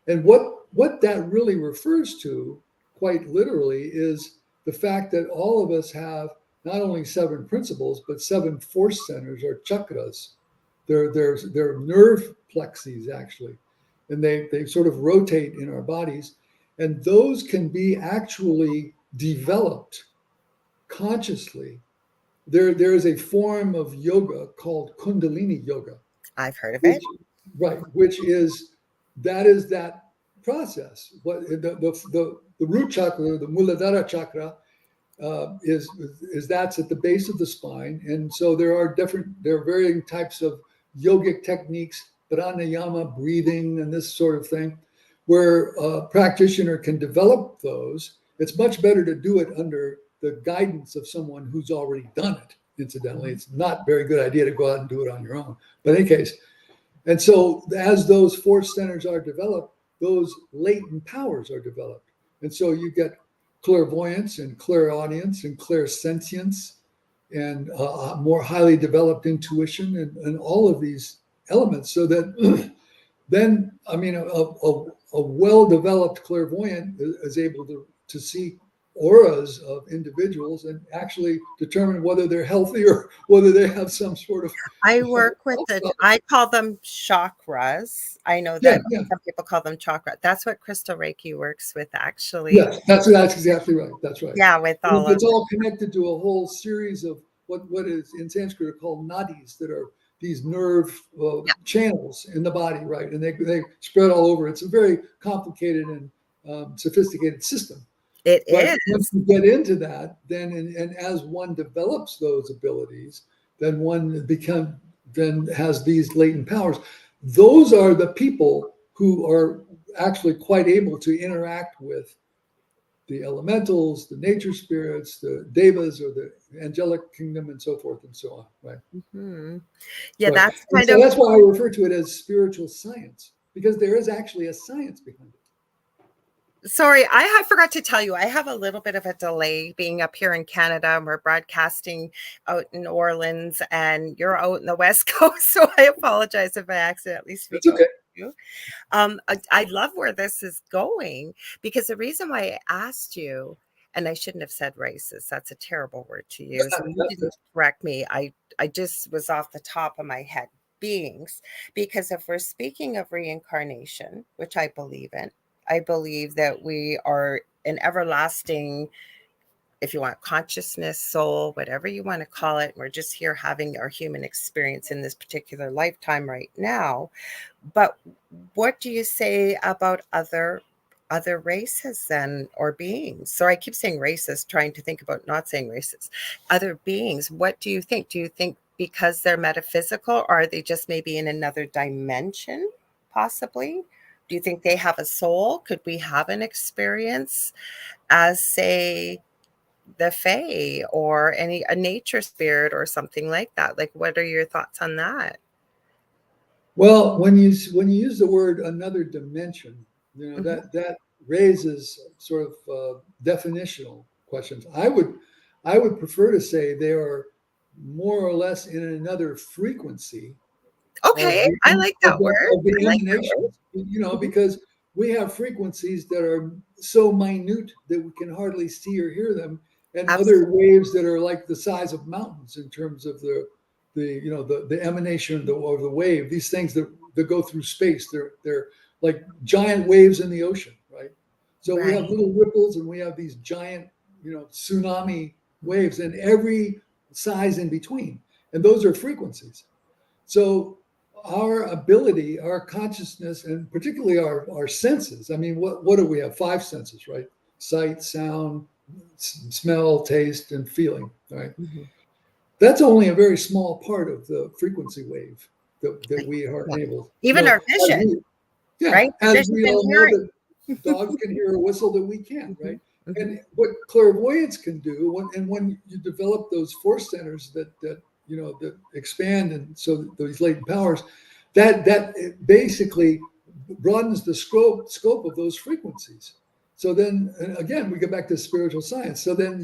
And what that really refers to, quite literally, is the fact that all of us have not only 7 principles, but 7 force centers or chakras. They're nerve plexes, actually. And they sort of rotate in our bodies. And those can be actually developed consciously. There is a form of yoga called Kundalini yoga.
I've heard of it.
Right, which is that process. What the root chakra, the Muladhara chakra, is that's at the base of the spine, and so there are varying types of yogic techniques, pranayama, breathing, and this sort of thing, where a practitioner can develop those. It's much better to do it under the guidance of someone who's already done it. Incidentally, it's not a very good idea to go out and do it on your own. But in any case, and so as those force centers are developed, those latent powers are developed. And so you get clairvoyance and clairaudience and clairsentience and more highly developed intuition and all of these elements. So that then, I mean, a well-developed clairvoyant is able to see auras of individuals and actually determine whether they're healthy or whether they have some sort of.
I work with I call them chakras. I know that some people call them chakra. That's what crystal Reiki works with, actually.
Yes, that's exactly right. That's right.
Yeah, with all
it's all connected to a whole series of what is in Sanskrit are called nadis, that are these nerve channels in the body, right? And they spread all over. It's a very complicated and sophisticated system.
It is.
Once you get into that, then and as one develops those abilities, then one then has these latent powers. Those are the people who are actually quite able to interact with the elementals, the nature spirits, the devas, or the angelic kingdom, and so forth and so on, right?
Mm-hmm. Yeah,
right. That's why I refer to it as spiritual science, because there is actually a science behind it.
Sorry, I forgot to tell you, I have a little bit of a delay being up here in Canada, and we're broadcasting out in New Orleans, and you're out in the West Coast, so I apologize if I accidentally speak.
It's okay.
You. I love where this is going, because the reason why I asked you, and I shouldn't have said racist, that's a terrible word to use. You didn't correct me. I just was off the top of my head. Beings, because if we're speaking of reincarnation, which I believe in, I believe that we are an everlasting, if you want, consciousness, soul, whatever you want to call it. We're just here having our human experience in this particular lifetime right now. But what do you say about other races then, or beings? So I keep saying racist, trying to think about not saying racist. Other beings, what do you think? Do you think because they're metaphysical, or are they just maybe in another dimension, possibly? Do you think they have a soul? Could we have an experience as, say, the Fae or a nature spirit or something like that? Like, what are your thoughts on that?
Well, when you use the word another dimension, that raises sort of definitional questions. I would prefer to say they are more or less in another frequency.
Okay, I like that word.
Of the emanations, because we have frequencies that are so minute that we can hardly see or hear them, and other waves that are like the size of mountains in terms of the emanation of the wave. These things that go through space, they're like giant waves in the ocean, right? So we have little ripples, and we have these giant, tsunami waves, and every size in between, and those are frequencies. So our ability, our consciousness, and particularly our senses. I mean, what do we have? 5 senses, right? Sight, sound, smell, taste, and feeling, right? Mm-hmm. That's only a very small part of the frequency wave that we are enabled.
Even our vision, right?
As we all know that dogs can hear a whistle that we can't, right? Mm-hmm. And what clairvoyance can do, when you develop those force centers that expand, and so these latent powers, that basically broadens the scope of those frequencies. So then again, we go back to spiritual science. So then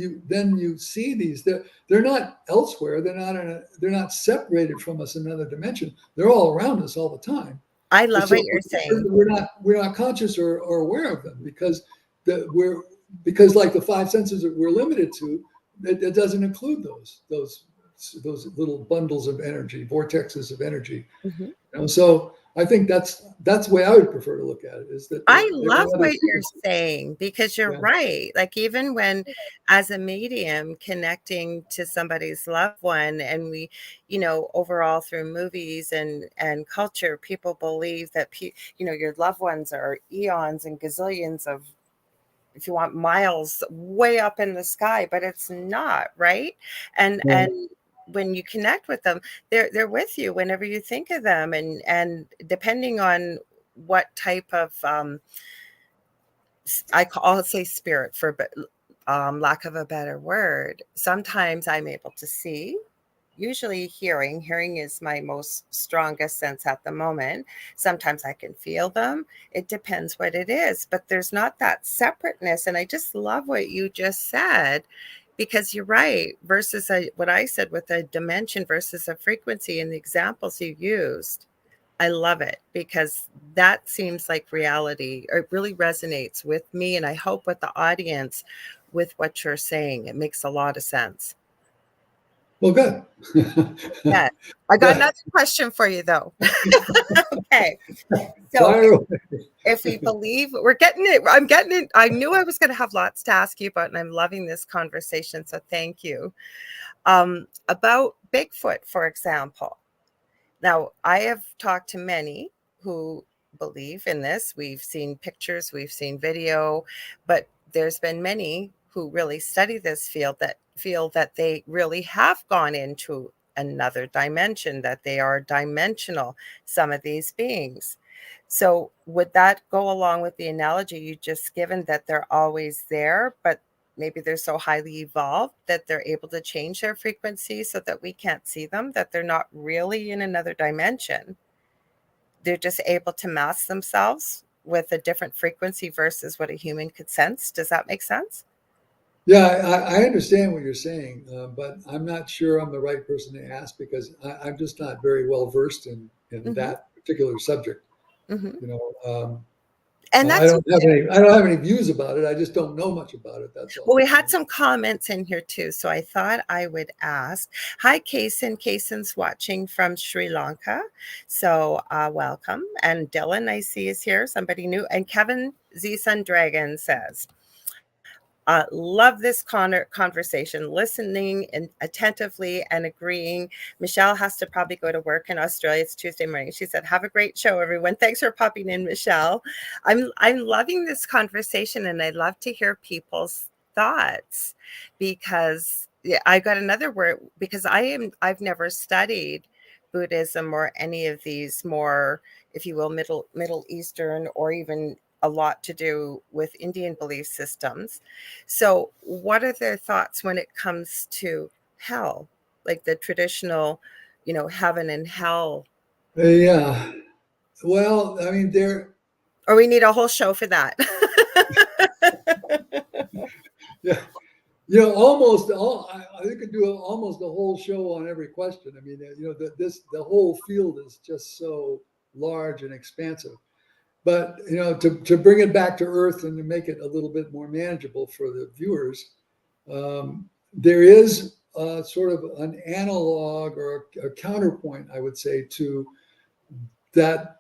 you see these, they're not elsewhere. They're not separated from us in another dimension. They're all around us all the time.
I love what you're saying.
We're not conscious or aware of them because like the 5 senses that we're limited to, it doesn't include those little bundles of energy, vortexes of energy. Mm-hmm. So I think that's the way I would prefer to look at it. Is that
I love what you're saying, because you're right. Like, even when, as a medium, connecting to somebody's loved one, and we, overall through movies and culture, people believe that your loved ones are eons and gazillions of, if you want, miles way up in the sky, but it's not, right? And when you connect with them, they're with you whenever you think of them, and depending on what type of I'll say spirit, lack of a better word, sometimes I'm able to see. Usually hearing is my most strongest sense at the moment. Sometimes I can feel them. It depends what it is, but there's not that separateness. And I just love what you just said, because you're right, versus what I said with a dimension versus a frequency in the examples you used. I love it, because that seems like reality, or it really resonates with me, and I hope with the audience, with what you're saying. It makes a lot of sense.
Well, good.
Yeah. I got
Yeah.
another question for you, though. Okay. So
Fire away.
if we believe we're getting it, I'm getting it. I knew I was going to have lots to ask you about, and I'm loving this conversation. So thank you. About Bigfoot, for example. Now, I have talked to many who believe in this. We've seen pictures, we've seen video, but there's been many who really study this field that feel that they really have gone into another dimension, that they are dimensional, some of these beings. So, would that go along with the analogy you just given, that they're always there, but maybe they're so highly evolved that they're able to change their frequency so that we can't see them, that they're not really in another dimension? They're just able to mask themselves with a different frequency versus what a human could sense. Does that make sense?
Yeah, I understand what you're saying, but I'm not sure I'm the right person to ask, because I'm just not very well versed in
Hmm.
that particular subject.
Hmm.
You know,
And
I
that's
don't have any. I don't have any views about it. I just don't know much about it. That's
well,
all.
we had some comments in here too, so I thought I would ask. Hi, Kason. Kason's watching from Sri Lanka, so welcome. And Dylan, I see, is here. Somebody new. And Kevin Z Sun Dragon says, love this conversation, listening and attentively and agreeing. Michelle has to probably go to work in Australia. It's Tuesday morning. She said, have a great show, everyone. Thanks for popping in, Michelle. I'm loving this conversation, and I love to hear people's thoughts, because yeah, I got another word, because I've never studied Buddhism or any of these more, if you will, Middle Eastern, or even a lot to do with Indian belief systems. So, what are their thoughts when it comes to hell, like the traditional, heaven and hell?
Yeah. Well, I mean,
Or we need a whole show for that.
yeah, almost all. I could do almost a whole show on every question. I mean, the whole field is just so large and expansive. But to bring it back to earth and to make it a little bit more manageable for the viewers, there is sort of an analog or a counterpoint, I would say, to that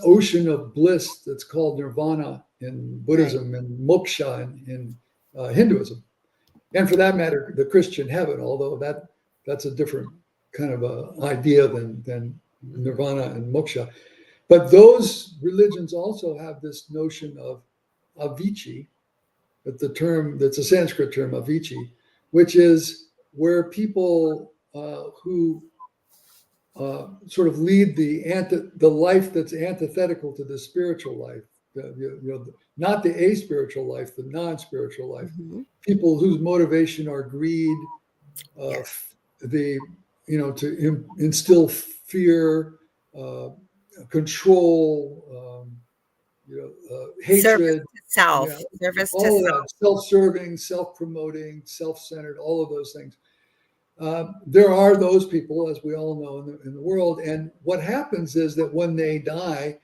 ocean of bliss that's called nirvana in
Right.
Buddhism, and moksha in Hinduism, and for that matter, the Christian heaven. Although that's a different kind of a idea than nirvana and moksha. But those religions also have this notion of avicii, that's a Sanskrit term, avicii, which is where people who sort of lead the life that's antithetical to the spiritual life, not the aspiritual life, the non-spiritual life.
Mm-hmm.
People whose motivation are greed,
Yes.
to instill fear, control,
Service
hatred,
to self,
yeah,
service to
all of
self.
that, self-serving, self-promoting, self-centered, all of those things. There are those people, as we all know, in the world. And what happens is that when they die,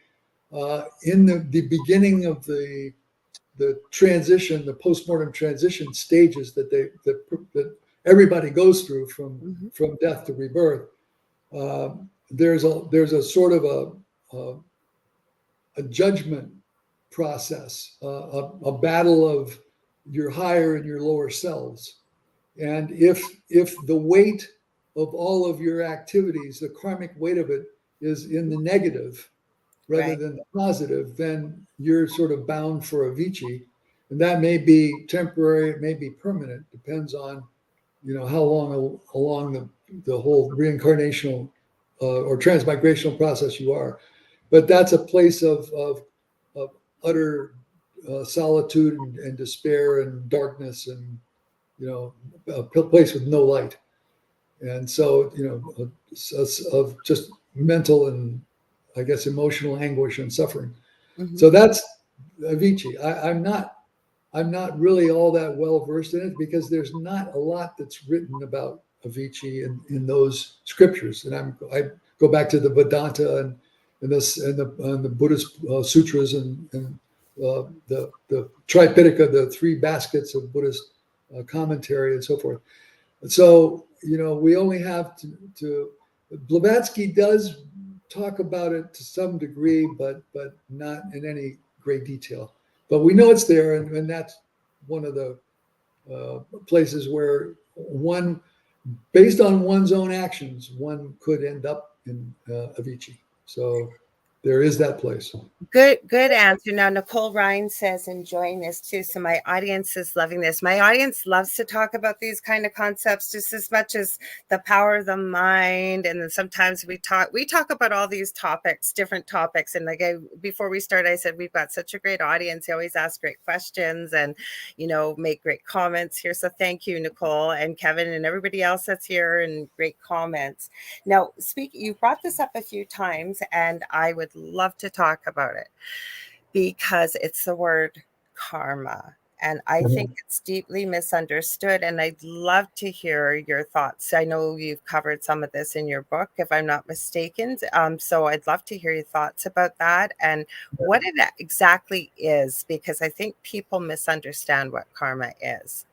in the beginning of the transition, the postmortem transition stages that everybody goes through
Mm-hmm.
from death to rebirth, there's a sort of a judgment process, a battle of your higher and your lower selves. And if the weight of all of your activities, the karmic weight of it, is in the negative rather
Right.
than the positive, then you're sort of bound for Avicii. And that may be temporary, it may be permanent, depends on how long along the whole reincarnational or transmigrational process you are. But that's a place of utter solitude and despair and darkness and, a place with no light. And so, of just mental and, I guess, emotional anguish and suffering. Mm-hmm. So that's Avicii. I'm not really all that well versed in it because there's not a lot that's written about Avicii in those scriptures. And I go back to the Vedanta and the Buddhist sutras and the Tripitaka, the three baskets of Buddhist commentary and so forth. So, we only have to Blavatsky does talk about it to some degree, but not in any great detail. But we know it's there, and that's one of the places where one, based on one's own actions, one could end up in Avicii. So there is that place.
Good answer. Now, Nicole Ryan says, enjoying this too. So my audience is loving this. My audience loves to talk about these kind of concepts just as much as the power of the mind. And then sometimes we talk about all these topics, different topics. And like before we start, I said, we've got such a great audience. They always ask great questions and, make great comments here. So thank you, Nicole and Kevin and everybody else that's here, and great comments. Now, you brought this up a few times, and I would love to talk about it because it's the word karma, and I think it's deeply misunderstood, and I'd love to hear your thoughts. I know you've covered some of this in your book, if I'm not mistaken, so I'd love to hear your thoughts about that and what it exactly is, because I think people misunderstand what karma is.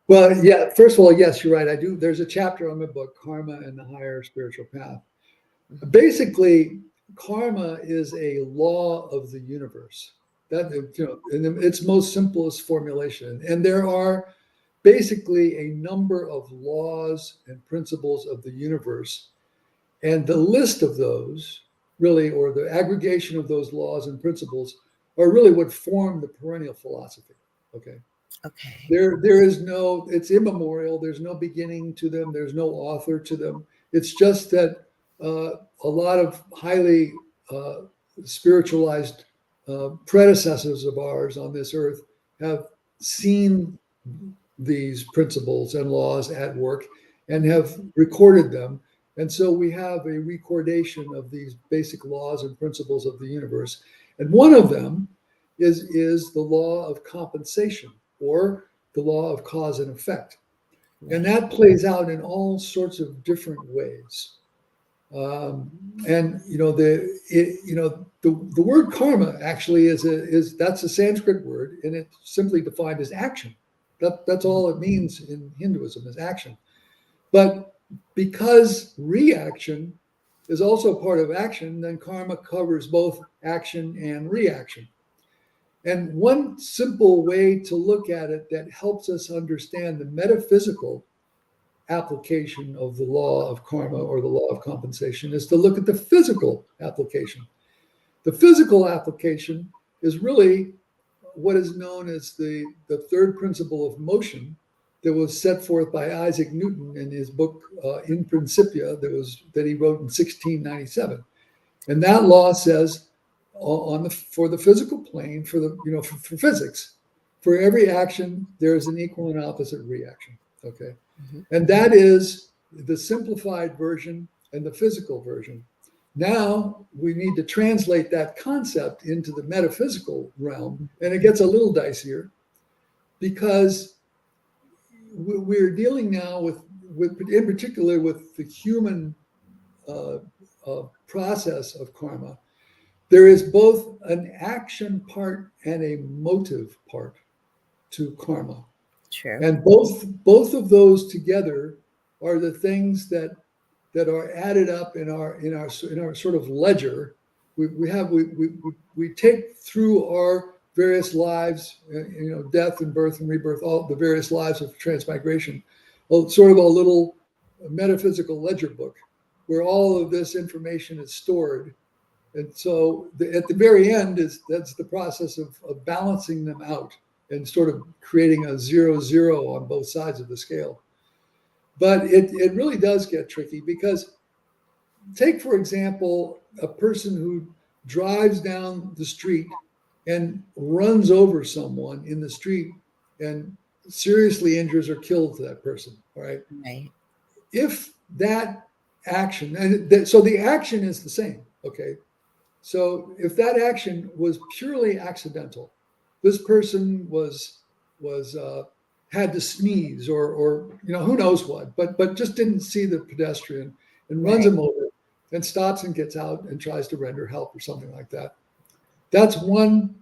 Well, yeah, first of all, yes, you're right. I do. There's a chapter on my book, Karma and the Higher Spiritual Path. Basically, karma is a law of the universe. That, in its most simplest formulation. And there are basically a number of laws and principles of the universe. And the list of those, really, or the aggregation of those laws and principles, are really what form the perennial philosophy. Okay. There is no, it's immemorial. There's no beginning to them. There's no author to them. It's just that a lot of highly spiritualized predecessors of ours on this earth have seen these principles and laws at work and have recorded them. And so we have a recordation of these basic laws and principles of the universe. And one of them is the law of compensation, or the law of cause and effect. And that plays out in all sorts of different ways. And the word karma actually that's a Sanskrit word, and it's simply defined as action. That's all it means in Hinduism, is action. But because reaction is also part of action, then karma covers both action and reaction. And one simple way to look at it that helps us understand the metaphysical application of the law of karma, or the law of compensation, is to look at the physical application. The physical application is really what is known as the third principle of motion, that was set forth by Isaac Newton in his book In Principia, that he wrote in 1697. And that law says, for the physical plane, for physics, for every action there is an equal and opposite reaction. Okay. And that is the simplified version and the physical version. Now we need to translate that concept into the metaphysical realm, and it gets a little dicier, because we're dealing now with in particular with the human process of karma. There is both an action part and a motive part to karma.
True.
And both of those together are the things that are added up in our sort of ledger. We take through our various lives, death and birth and rebirth, all the various lives of transmigration, sort of a little metaphysical ledger book where all of this information is stored. And so at the very end that's the process of balancing them out and sort of creating a 0-0 on both sides of the scale. But it really does get tricky, because take, for example, a person who drives down the street and runs over someone in the street and seriously injures or kills that person. All right.
Right.
If that action, and so the action is the same. Okay. So if that action was purely accidental, this person was had to sneeze or who knows what, but just didn't see the pedestrian and runs
Right.
him over and stops and gets out and tries to render help or something like that. That's one.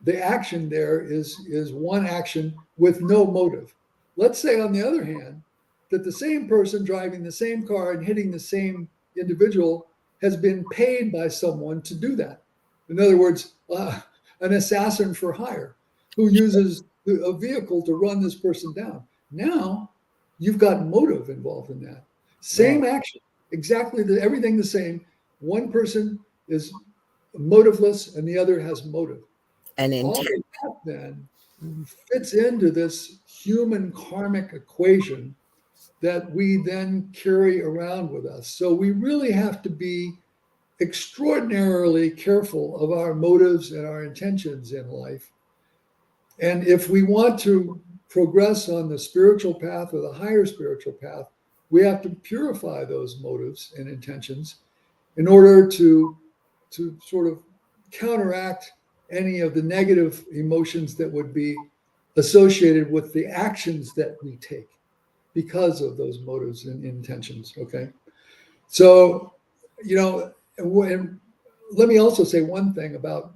The action there is one action with no motive. Let's say, on the other hand, that the same person driving the same car and hitting the same individual has been paid by someone to do that. In other words, an assassin for hire who uses a vehicle to run this person down. Now you've got motive involved in that. Same
Right.
action, exactly everything the same. One person is motiveless and the other has motive.
And
All of
intent.
that then fits into this human karmic equation that we then carry around with us. So we really have to be extraordinarily careful of our motives and our intentions in life. And if we want to progress on the spiritual path or the higher spiritual path, we have to purify those motives and intentions in order to sort of counteract any of the negative emotions that would be associated with the actions that we take because of those motives and intentions. Okay. So, and let me also say one thing about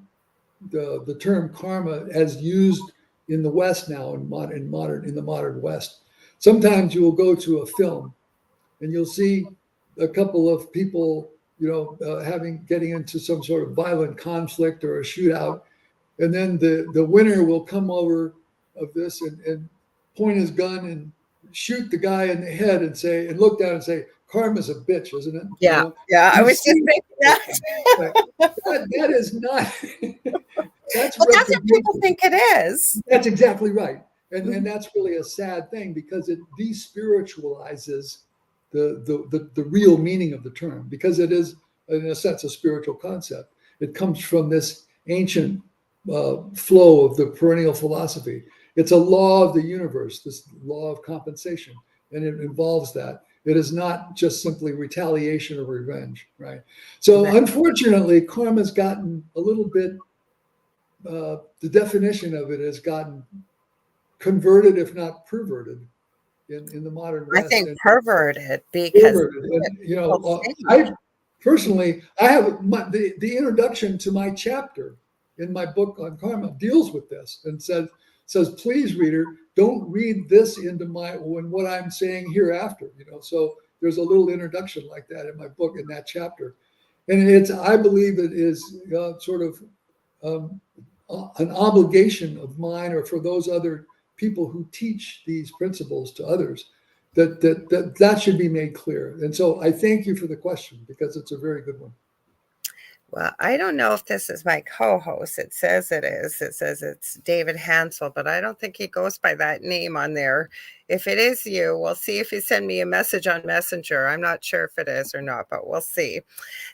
the term karma as used in the West now, in the modern West. Sometimes you will go to a film and you'll see a couple of people, getting into some sort of violent conflict or a shootout, and then the winner will come over of this and point his gun and shoot the guy in the head and look down and say, "Karma's a bitch, isn't it?"
Yeah. Yeah. I
You
was just
see,
thinking that.
that is not. That's
Well, that's what people
retribution.
think it is.
That's exactly right. And
Mhm.
that's really a sad thing because it despiritualizes the real meaning of the term, because it is, in a sense, a spiritual concept. It comes from this ancient flow of the perennial philosophy. It's a law of the universe, this law of compensation, and it involves that. It is not just simply retaliation or revenge, right? So,
Right.
unfortunately, karma's gotten a little bit, the definition of it has gotten converted, if not perverted, in the modern
I
West.
think
And
perverted because
perverted. And,
people think.
I personally, I have the introduction to my chapter in my book on karma deals with this and says, please, reader, don't read this into what I'm saying hereafter. So there's a little introduction like that in my book, in that chapter. And I believe it is sort of um, an obligation of mine, or for those other people who teach these principles to others, that should be made clear. And so I thank you for the question, because it's a very good one.
Well, I don't know if this is my co-host. It says it is. It says it's David Hansel, but I don't think he goes by that name on there. If it is you, we'll see if you send me a message on Messenger. I'm not sure if it is or not, but we'll see.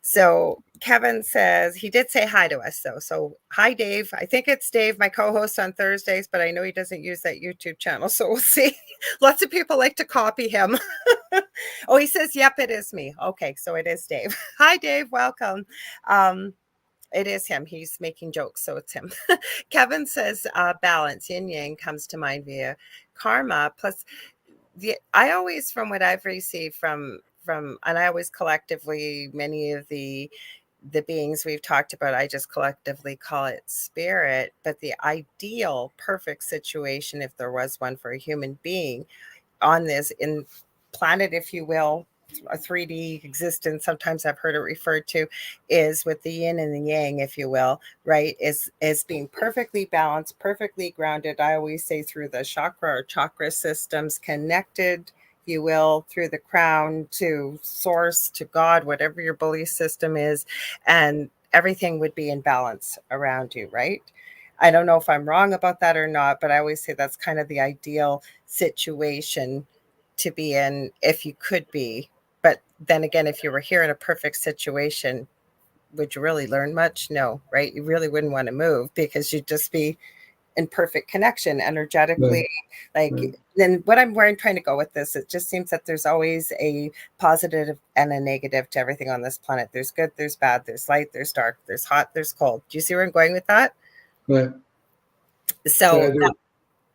So Kevin says he did say hi to us, though. So hi, Dave. I think it's Dave, my co-host on Thursdays, but I know he doesn't use that YouTube channel, so we'll see. Lots of people like to copy him. Oh, he says, yep, it is me. Okay, so it is Dave. Hi, Dave. Welcome. Um, it is him. He's making jokes, so it's him. Kevin says balance, yin yang comes to mind via karma. Plus, I always, from what I've received from, and I always collectively, many of the beings we've talked about, I just collectively call it spirit. But the ideal, perfect situation, if there was one for a human being on this in planet, if you will, a 3D existence, sometimes I've heard it referred to, is with the yin and the yang, if you will, right? Is being perfectly balanced, perfectly grounded. I always say through the chakra systems, connected, if you will, through the crown to source, to God, whatever your belief system is, and everything would be in balance around you, right? I don't know if I'm wrong about that or not, but I always say that's kind of the ideal situation to be in if you could be. But then again, if you were here in a perfect situation, would you really learn much? No, right? You really wouldn't want to move because you'd just be in perfect connection energetically.
Right.
Like, then where I'm trying to go with this, it just seems that there's always a positive and a negative to everything on this planet. There's good, there's bad, there's light, there's dark, there's hot, there's cold. Do you see where I'm going with that?
Right.
So,
Yeah,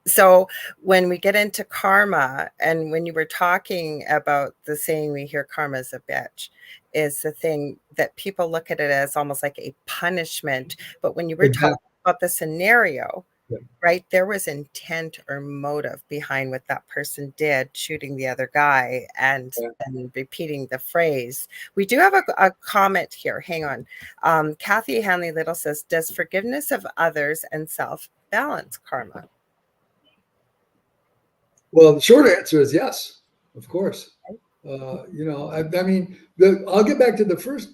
so when we get into karma, and when you were talking about the saying, we hear karma is a bitch, is the thing that people look at it as almost like a punishment. But when you were
exactly.
talking about the scenario,
Yeah.
right, there was intent or motive behind what that person did, shooting the other guy and repeating the phrase. We do have a comment here. Hang on. Kathy Hanley Little says, does forgiveness of others and self balance karma?
Well, the short answer is yes, of course. I mean, I'll get back to the first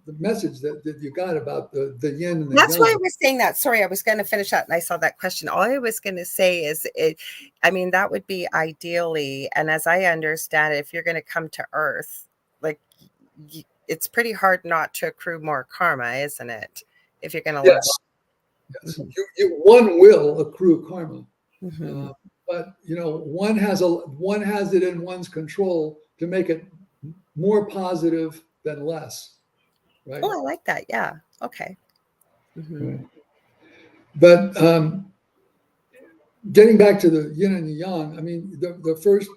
the message that you got about the yin and the
That's
yang.
why I was saying that. Sorry, I was going to finish that and I saw that question. All I was going to say is, I mean, that would be ideally, and as I understand it, if you're going to come to Earth, like, it's pretty hard not to accrue more karma, isn't it? If you're going to live.
Yes. One will accrue karma.
Mm-hmm.
But one has it in one's control to make it more positive than less, right?
Oh, I like that. Yeah. Okay. Mm-hmm.
Right. But getting back to the yin and the yang, I mean, the first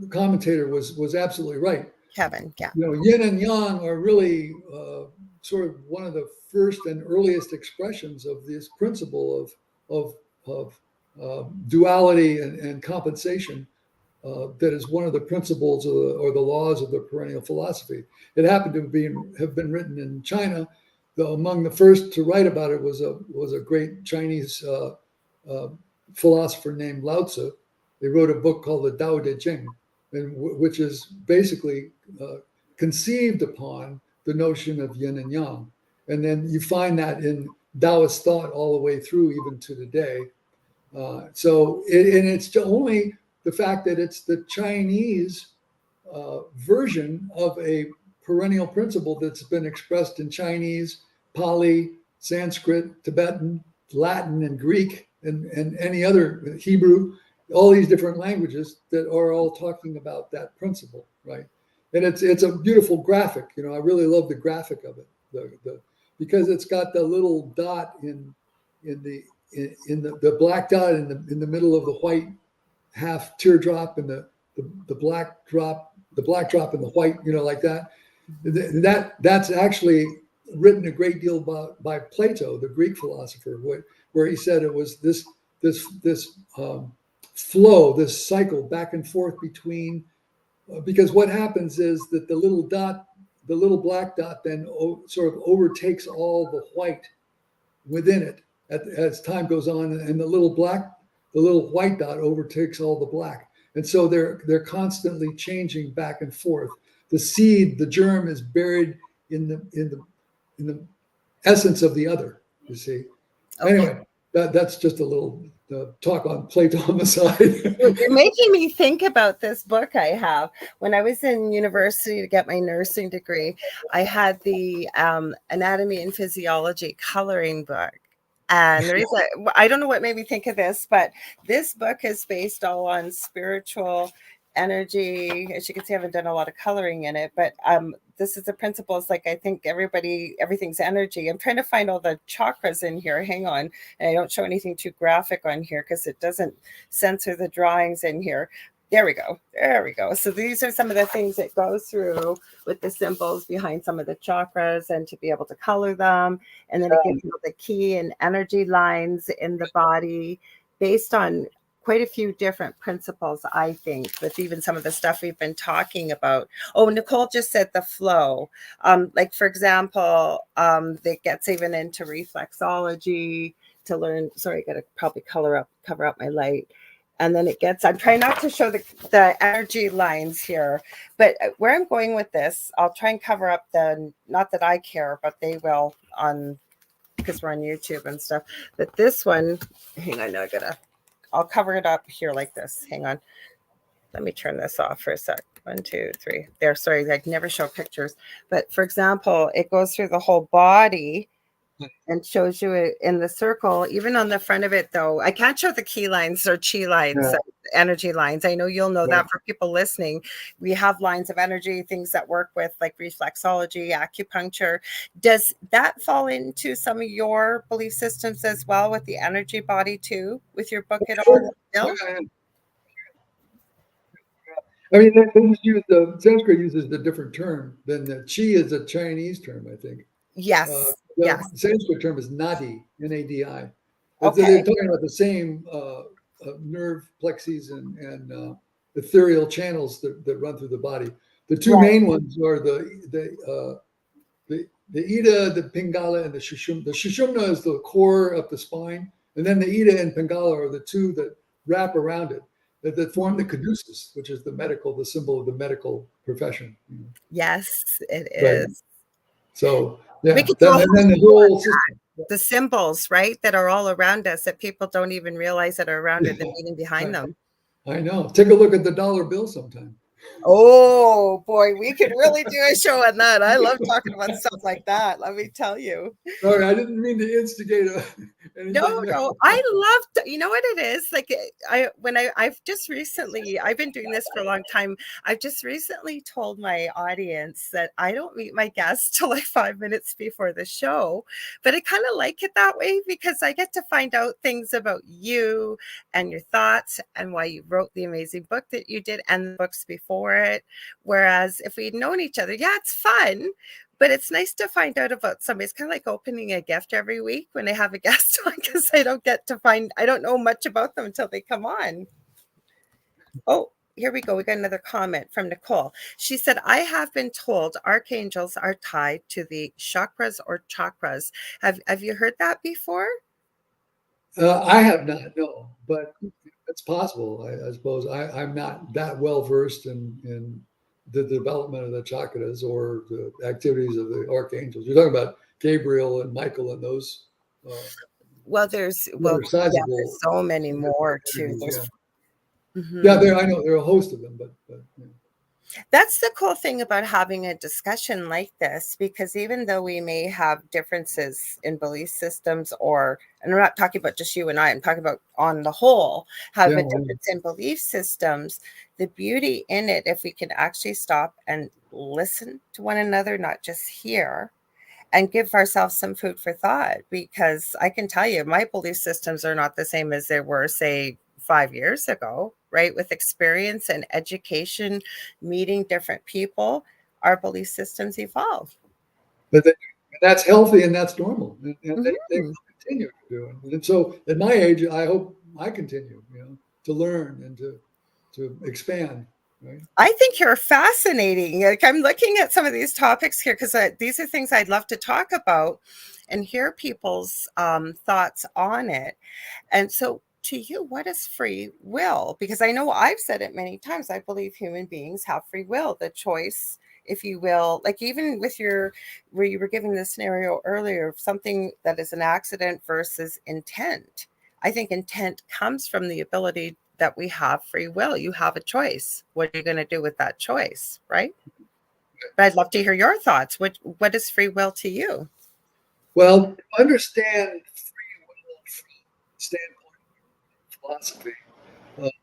commentator was absolutely right.
Kevin, yeah.
Yin and yang are really sort of one of the first and earliest expressions of this principle of duality and compensation. That is one of the principles or the laws of the perennial philosophy. It happened to have been written in China. Among the first to write about it was a great Chinese philosopher named Lao Tzu. They wrote a book called the Tao Te Ching, which is basically conceived upon the notion of yin and yang. And then you find that in Taoist thought all the way through, even to today. And it's only the fact that it's the Chinese version of a perennial principle that's been expressed in Chinese, Pali, Sanskrit, Tibetan, Latin, and Greek, and any other, Hebrew, all these different languages that are all talking about that principle, right? And it's a beautiful graphic. I really love the graphic of it, because it's got the little dot in the black dot in the middle of the white half teardrop, and the black drop in the white, like that. That's actually written a great deal by Plato, the Greek philosopher, where he said it was this flow, this cycle back and forth between, because what happens is that the little black dot then sort of overtakes all the white within it as time goes on, and the little white dot overtakes all the black, and so they're constantly changing back and forth. The seed, the germ, is buried in the essence of the other. You see. Okay. Anyway, that's just a little talk on Plato on the side.
You're making me think about this book I have. When I was in university to get my nursing degree, I had the anatomy and physiology coloring book. And there is I don't know what made me think of this, but this book is based all on spiritual energy. As you can see, I haven't done a lot of coloring in it, but this is the principles. Like, I think everything's energy. I'm trying to find all the chakras in here. Hang on. And I don't show anything too graphic on here because it doesn't censor the drawings in here. There we go. So these are some of the things that go through with the symbols behind some of the chakras, and to be able to color them. And then it gives you the key and energy lines in the body based on quite a few different principles, I think, with even some of the stuff we've been talking about. Oh, Nicole just said the flow. Like, for example, that gets even into reflexology to learn. Sorry, I got to probably cover up my light. And then I'm trying not to show the energy lines here, but where I'm going with this, I'll try and cover up not that I care, but they will because we're on YouTube and stuff. But this one, hang on, I'll cover it up here like this. Hang on. Let me turn this off for a sec. 1, 2, 3. There, sorry, I never show pictures. But for example, it goes through the whole body and shows you it in the circle. Even on the front of it, though, I can't show the key lines or chi lines, energy lines. I know you'll know that for people listening. We have lines of energy, things that work with like reflexology, acupuncture. Does that fall into some of your belief systems as well with the energy body too, with your book at all? Bill?
I mean, the Sanskrit uses a different term than the chi is a Chinese term, I think.
Yes.
The Sanskrit term is nadi, N-A-D-I.
Okay.
They're talking about the same nerve plexes and ethereal channels that run through the body. The two main ones are the Ida, the Pingala, and the Sushumna. The Sushumna is the core of the spine, and then the Ida and Pingala are the two that wrap around it, that form the caduceus, which is the symbol of the medical profession.
Yes, it is.
Right. So, yeah,
we could
and then the whole system.
The symbols, right, that are all around us that people don't even realize that are around it, the meaning behind them.
I know. Take a look at the dollar bill sometime.
Oh boy, we could really do a show on that. I love talking about stuff like that. Let me tell you.
Sorry, I didn't mean to instigate
No, I loved, you know what it is? Like I've been doing this for a long time. I've just recently told my audience that I don't meet my guests till like 5 minutes before the show, but I kind of like it that way because I get to find out things about you and your thoughts and why you wrote the amazing book that you did and the books before it. Whereas if we'd known each other, yeah, it's fun. But it's nice to find out about somebody. It's kind of like opening a gift every week when I have a guest on because I don't know much about them until they come on. Oh, here we go. We got another comment from Nicole. She said, I have been told archangels are tied to the chakras or chakras. Have you heard that before?
I have not, no, but it's possible. I suppose I'm not that well versed in the development of the chakras or the activities of the archangels. You're talking about Gabriel and Michael and those.
There's so many more too.
I know there are a host of them, but yeah.
That's the cool thing about having a discussion like this, because even though we may have differences in belief systems, and I'm not talking about just you and I'm talking about on the whole, have a difference in belief systems, the beauty in it, if we can actually stop and listen to one another, not just hear, and give ourselves some food for thought, because I can tell you my belief systems are not the same as they were, say, 5 years ago, right? With experience and education, meeting different people, our belief systems evolve.
But that's healthy and that's normal. And they will continue to do it. And so at my age, I hope I continue, to learn and to expand. Right?
I think you're fascinating. Like I'm looking at some of these topics here because these are things I'd love to talk about and hear people's thoughts on it. And so to you, what is free will? Because I know I've said it many times. I believe human beings have free will, the choice, if you will, like even with where you were giving the scenario earlier of something that is an accident versus intent. I think intent comes from the ability that we have free will. You have a choice. What are you going to do with that choice, right? But I'd love to hear your thoughts. What is free will to you?
Well, to understand free will from the standpoint of philosophy,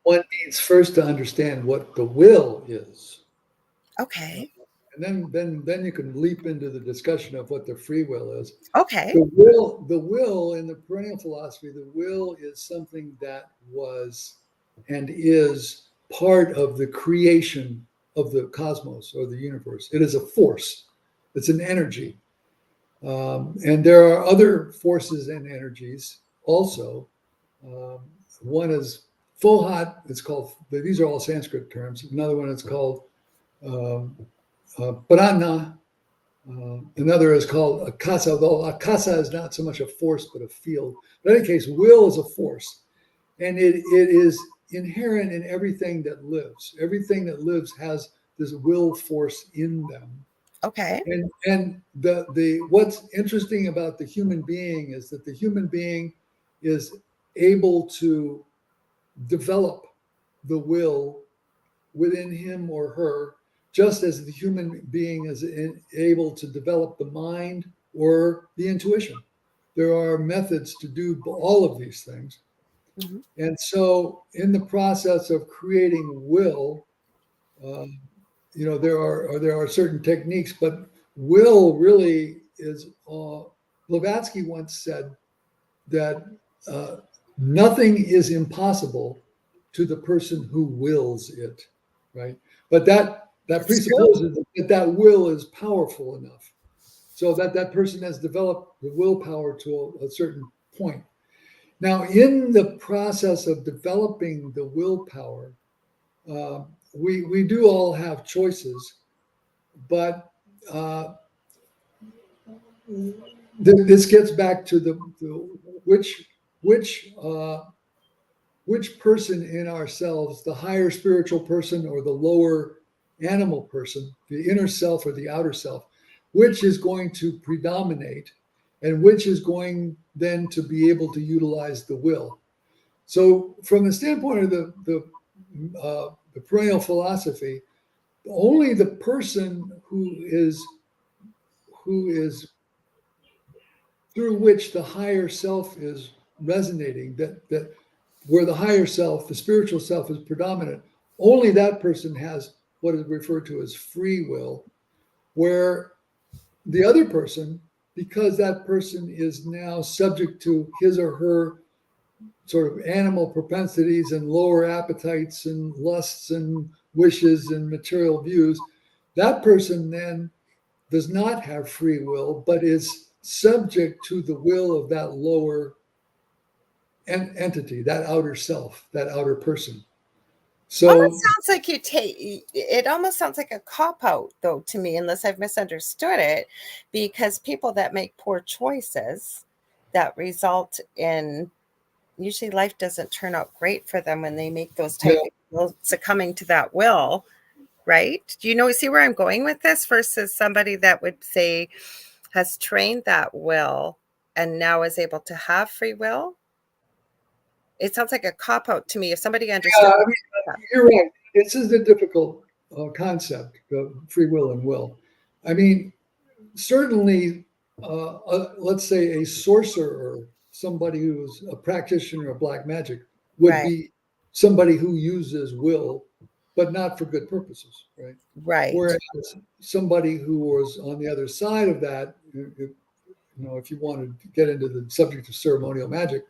one needs first to understand what the will is.
Okay.
And then you can leap into the discussion of what the free will is.
Okay.
The will in the perennial philosophy, the will is something that was and is part of the creation of the cosmos or the universe. It is a force. It's an energy. And there are other forces and energies also. One is Fohat. It's called, these are all Sanskrit terms. Another one is called Prana. Another is called Akasa, though Akasa is not so much a force, but a field. But in any case, will is a force. And it is inherent in everything that lives. Everything that lives has this will force in them.
Okay.
And the what's interesting about the human being is that the human being is able to develop the will within him or her, just as the human being is able to develop the mind or the intuition. There are methods to do all of these things. Mm-hmm. And so in the process of creating will, there are certain techniques, but will really is, Blavatsky once said that nothing is impossible to the person who wills it, right? But that presupposes that will is powerful enough so that person has developed the willpower to a certain point. Now, in the process of developing the willpower, we do all have choices, but this gets back to the which person in ourselves, the higher spiritual person or the lower animal person, the inner self or the outer self, which is going to predominate and which is going then to be able to utilize the will. So from the standpoint of the perennial philosophy, only the person who is through which the higher self is resonating, that where the higher self, the spiritual self, is predominant, only that person has what is referred to as free will, where the other person, because that person is now subject to his or her sort of animal propensities and lower appetites and lusts and wishes and material views, that person then does not have free will, but is subject to the will of that lower entity, that outer self, that outer person. So
almost sounds like it almost sounds like a cop-out, though, to me, unless I've misunderstood it, because people that make poor choices that result in, usually life doesn't turn out great for them when they make those type of succumbing to that will, right? Do you see where I'm going with this versus somebody that would say has trained that will and now is able to have free will? It sounds like a cop-out to me. If somebody understood.
You're right. This is a difficult concept of free will and will. I mean, certainly, let's say a sorcerer, somebody who's a practitioner of black magic, would be somebody who uses will, but not for good purposes, right?
Right.
Whereas somebody who was on the other side of that, if you wanted to get into the subject of ceremonial magic,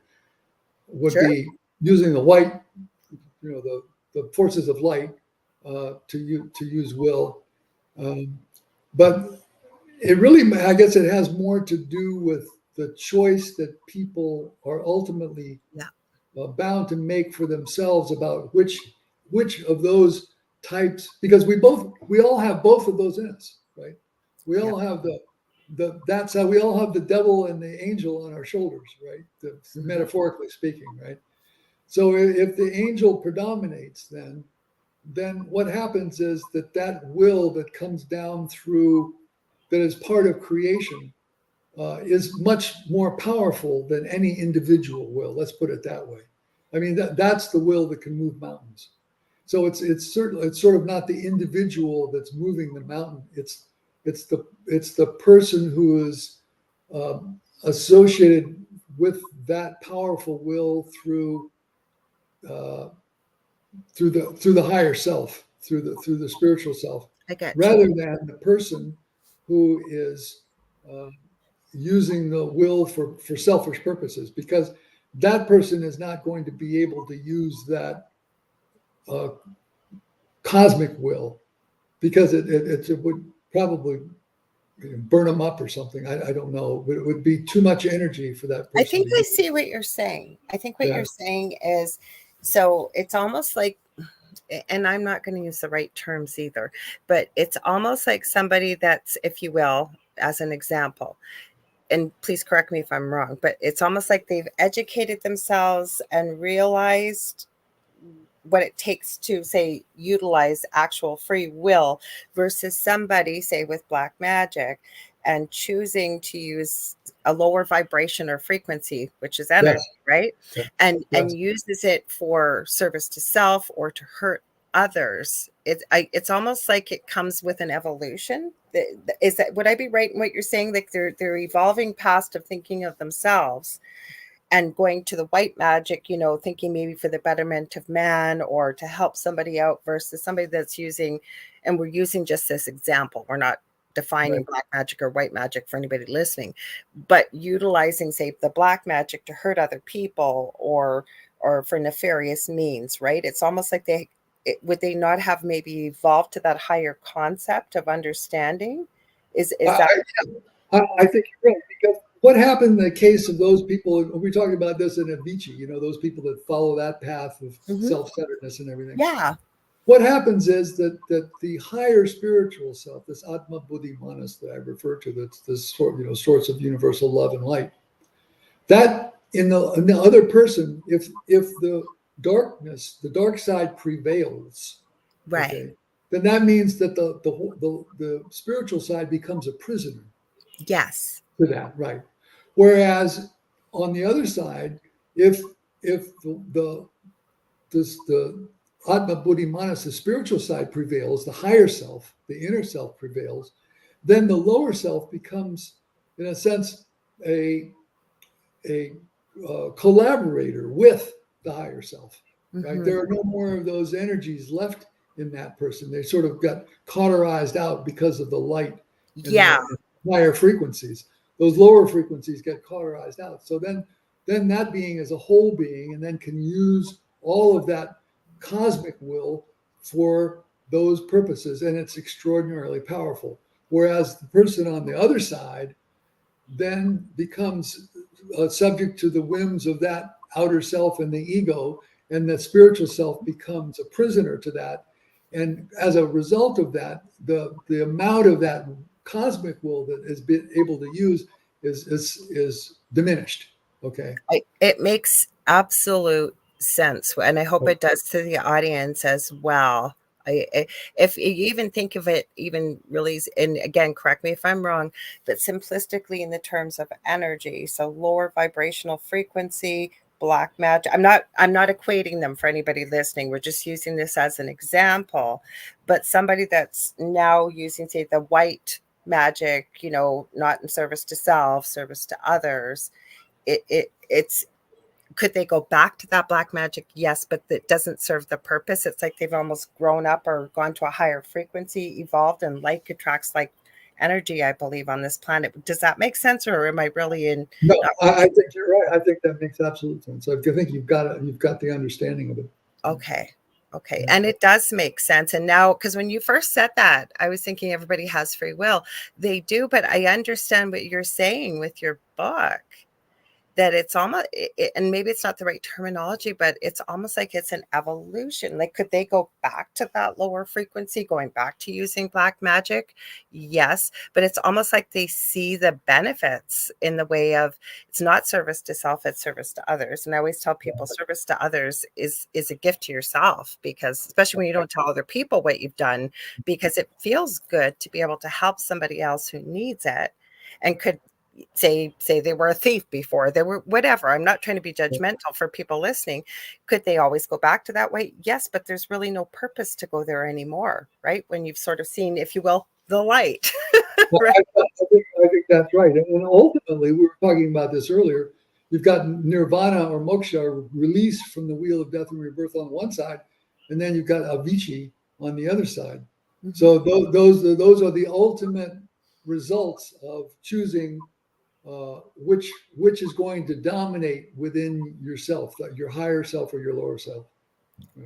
would be using the white, the forces of light to use will. But it really, I guess it has more to do with the choice that people are ultimately bound to make for themselves about which of those types, because we all have both of those in us, right? We all have that's how we all have the devil and the angel on our shoulders, right? Metaphorically speaking, right? So if the angel predominates, then what happens is that will that comes down through, that is part of creation, is much more powerful than any individual will. Let's put it that way. I mean, that's the will that can move mountains. So it's sort of not the individual that's moving the mountain. It's the person who is associated with that powerful will through the higher self, through the spiritual self, rather than the person who is using the will for selfish purposes, because that person is not going to be able to use that cosmic will, because it would probably burn them up or something. I don't know, but it would be too much energy for that person.
I think I see what you're saying. I think what you're saying is, so it's almost like, and I'm not going to use the right terms either, but it's almost like somebody that's, if you will, as an example, and please correct me if I'm wrong, but it's almost like they've educated themselves and realized what it takes to, say, utilize actual free will, versus somebody, say, with black magic and choosing to use a lower vibration or frequency, which is energy, right? And uses it for service to self or to hurt others, it's almost like it comes with an evolution. Is that, would I be right in what you're saying? Like they're evolving past of thinking of themselves and going to the white magic, thinking maybe for the betterment of man or to help somebody out versus somebody that's using, and we're using just this example. We're not defining black magic or white magic for anybody listening, but utilizing, say, the black magic to hurt other people or for nefarious means, right? It's almost like would they not have maybe evolved to that higher concept of understanding? Is that?
I think you're right, because what happened in the case of those people, we're talking about this in Avicii, those people that follow that path of self-centeredness and everything.
Yeah.
What happens is that the higher spiritual self, this Atma Buddhi Manas that I refer to, that's this source of universal love and light, that in the other person, if the darkness, the dark side prevails,
right,
okay, then that means that the spiritual side becomes a prisoner.
Yes.
To that, right. Whereas on the other side, if the Atma Buddhi Manas, the spiritual side prevails, the higher self, the inner self prevails, then the lower self becomes, in a sense, a collaborator with the higher self. Right? There are no more of those energies left in that person. They sort of got cauterized out because of the light and the higher frequencies. Those lower frequencies get cauterized out. So then that being is a whole being and then can use all of that cosmic will for those purposes. And it's extraordinarily powerful. Whereas the person on the other side then becomes subject to the whims of that outer self and the ego, and the spiritual self becomes a prisoner to that. And as a result of that, the amount of that cosmic will that has been able to use is diminished. Okay.
It makes absolute sense, and I hope it does to the audience as well. If you even think of it, even really, and again, correct me if I'm wrong, but simplistically in the terms of energy, so lower vibrational frequency, black magic. I'm not equating them for anybody listening. We're just using this as an example. But somebody that's now using, say, the white magic, not in service to self, service to others. It's could they go back to that black magic? Yes, but it doesn't serve the purpose. It's like they've almost grown up or gone to a higher frequency, evolved, and like attracts like energy, I believe, on this planet. Does that make sense, or am I really in?
No, I think you're right. I think that makes absolute sense. I think you've got the understanding of it.
Okay. Yeah. And it does make sense. And now, because when you first said that, I was thinking everybody has free will. They do, but I understand what you're saying with your book. That it's almost, and maybe it's not the right terminology, but it's almost like it's an evolution. Like, could they go back to that lower frequency, going back to using black magic? Yes, but it's almost like they see the benefits in the way of it's not service to self, it's service to others. And I always tell people service to others is a gift to yourself, because especially when you don't tell other people what you've done, because it feels good to be able to help somebody else who needs it and could say they were a thief before, they were whatever. I'm not trying to be judgmental for people listening. Could they always go back to that way? Yes, but there's really no purpose to go there anymore, right? When you've sort of seen, if you will, the light.
Right? I think that's right. And ultimately, we were talking about this earlier, you've got nirvana or moksha, release from the wheel of death and rebirth on one side, and then you've got avicii on the other side. So those are the ultimate results of choosing which is going to dominate within yourself, your higher self or your lower self.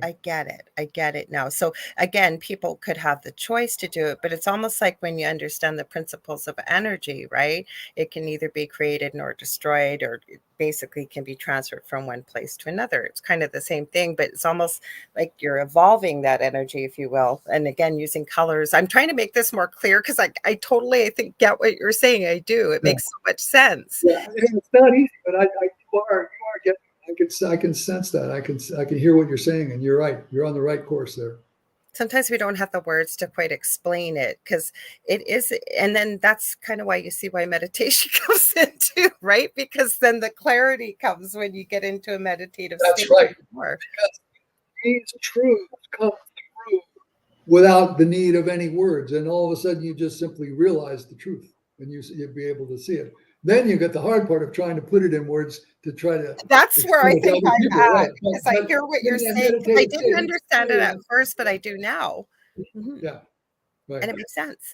I get it now. So again, people could have the choice to do it, but it's almost like when you understand the principles of energy, right? It can either be created nor destroyed, or it basically can be transferred from one place to another. It's kind of the same thing, but it's almost like you're evolving that energy, if you will. And again, using colors. I'm trying to make this more clear because I totally, I think, get what you're saying. I do. It makes so much sense.
Yeah, it's not easy, but you are getting. I can sense that. I can hear what you're saying, and you're right. You're on the right course there.
Sometimes we don't have the words to quite explain it, because it is, and then that's kind of why you see why meditation comes in too, right? Because then the clarity comes when you get into a meditative state.
That's right. Because these truths come without the need of any words. And all of a sudden, you just simply realize the truth, and you'll be able to see it. Then you get the hard part of trying to put it in words to try to
That's where I
explain it to
think
other
I'm
people,
at,
right?
because I hear what you're
in that
saying. 'Cause I
meditative
didn't understand it at
state,
first, but I do now.
yeah, right.
And it makes sense.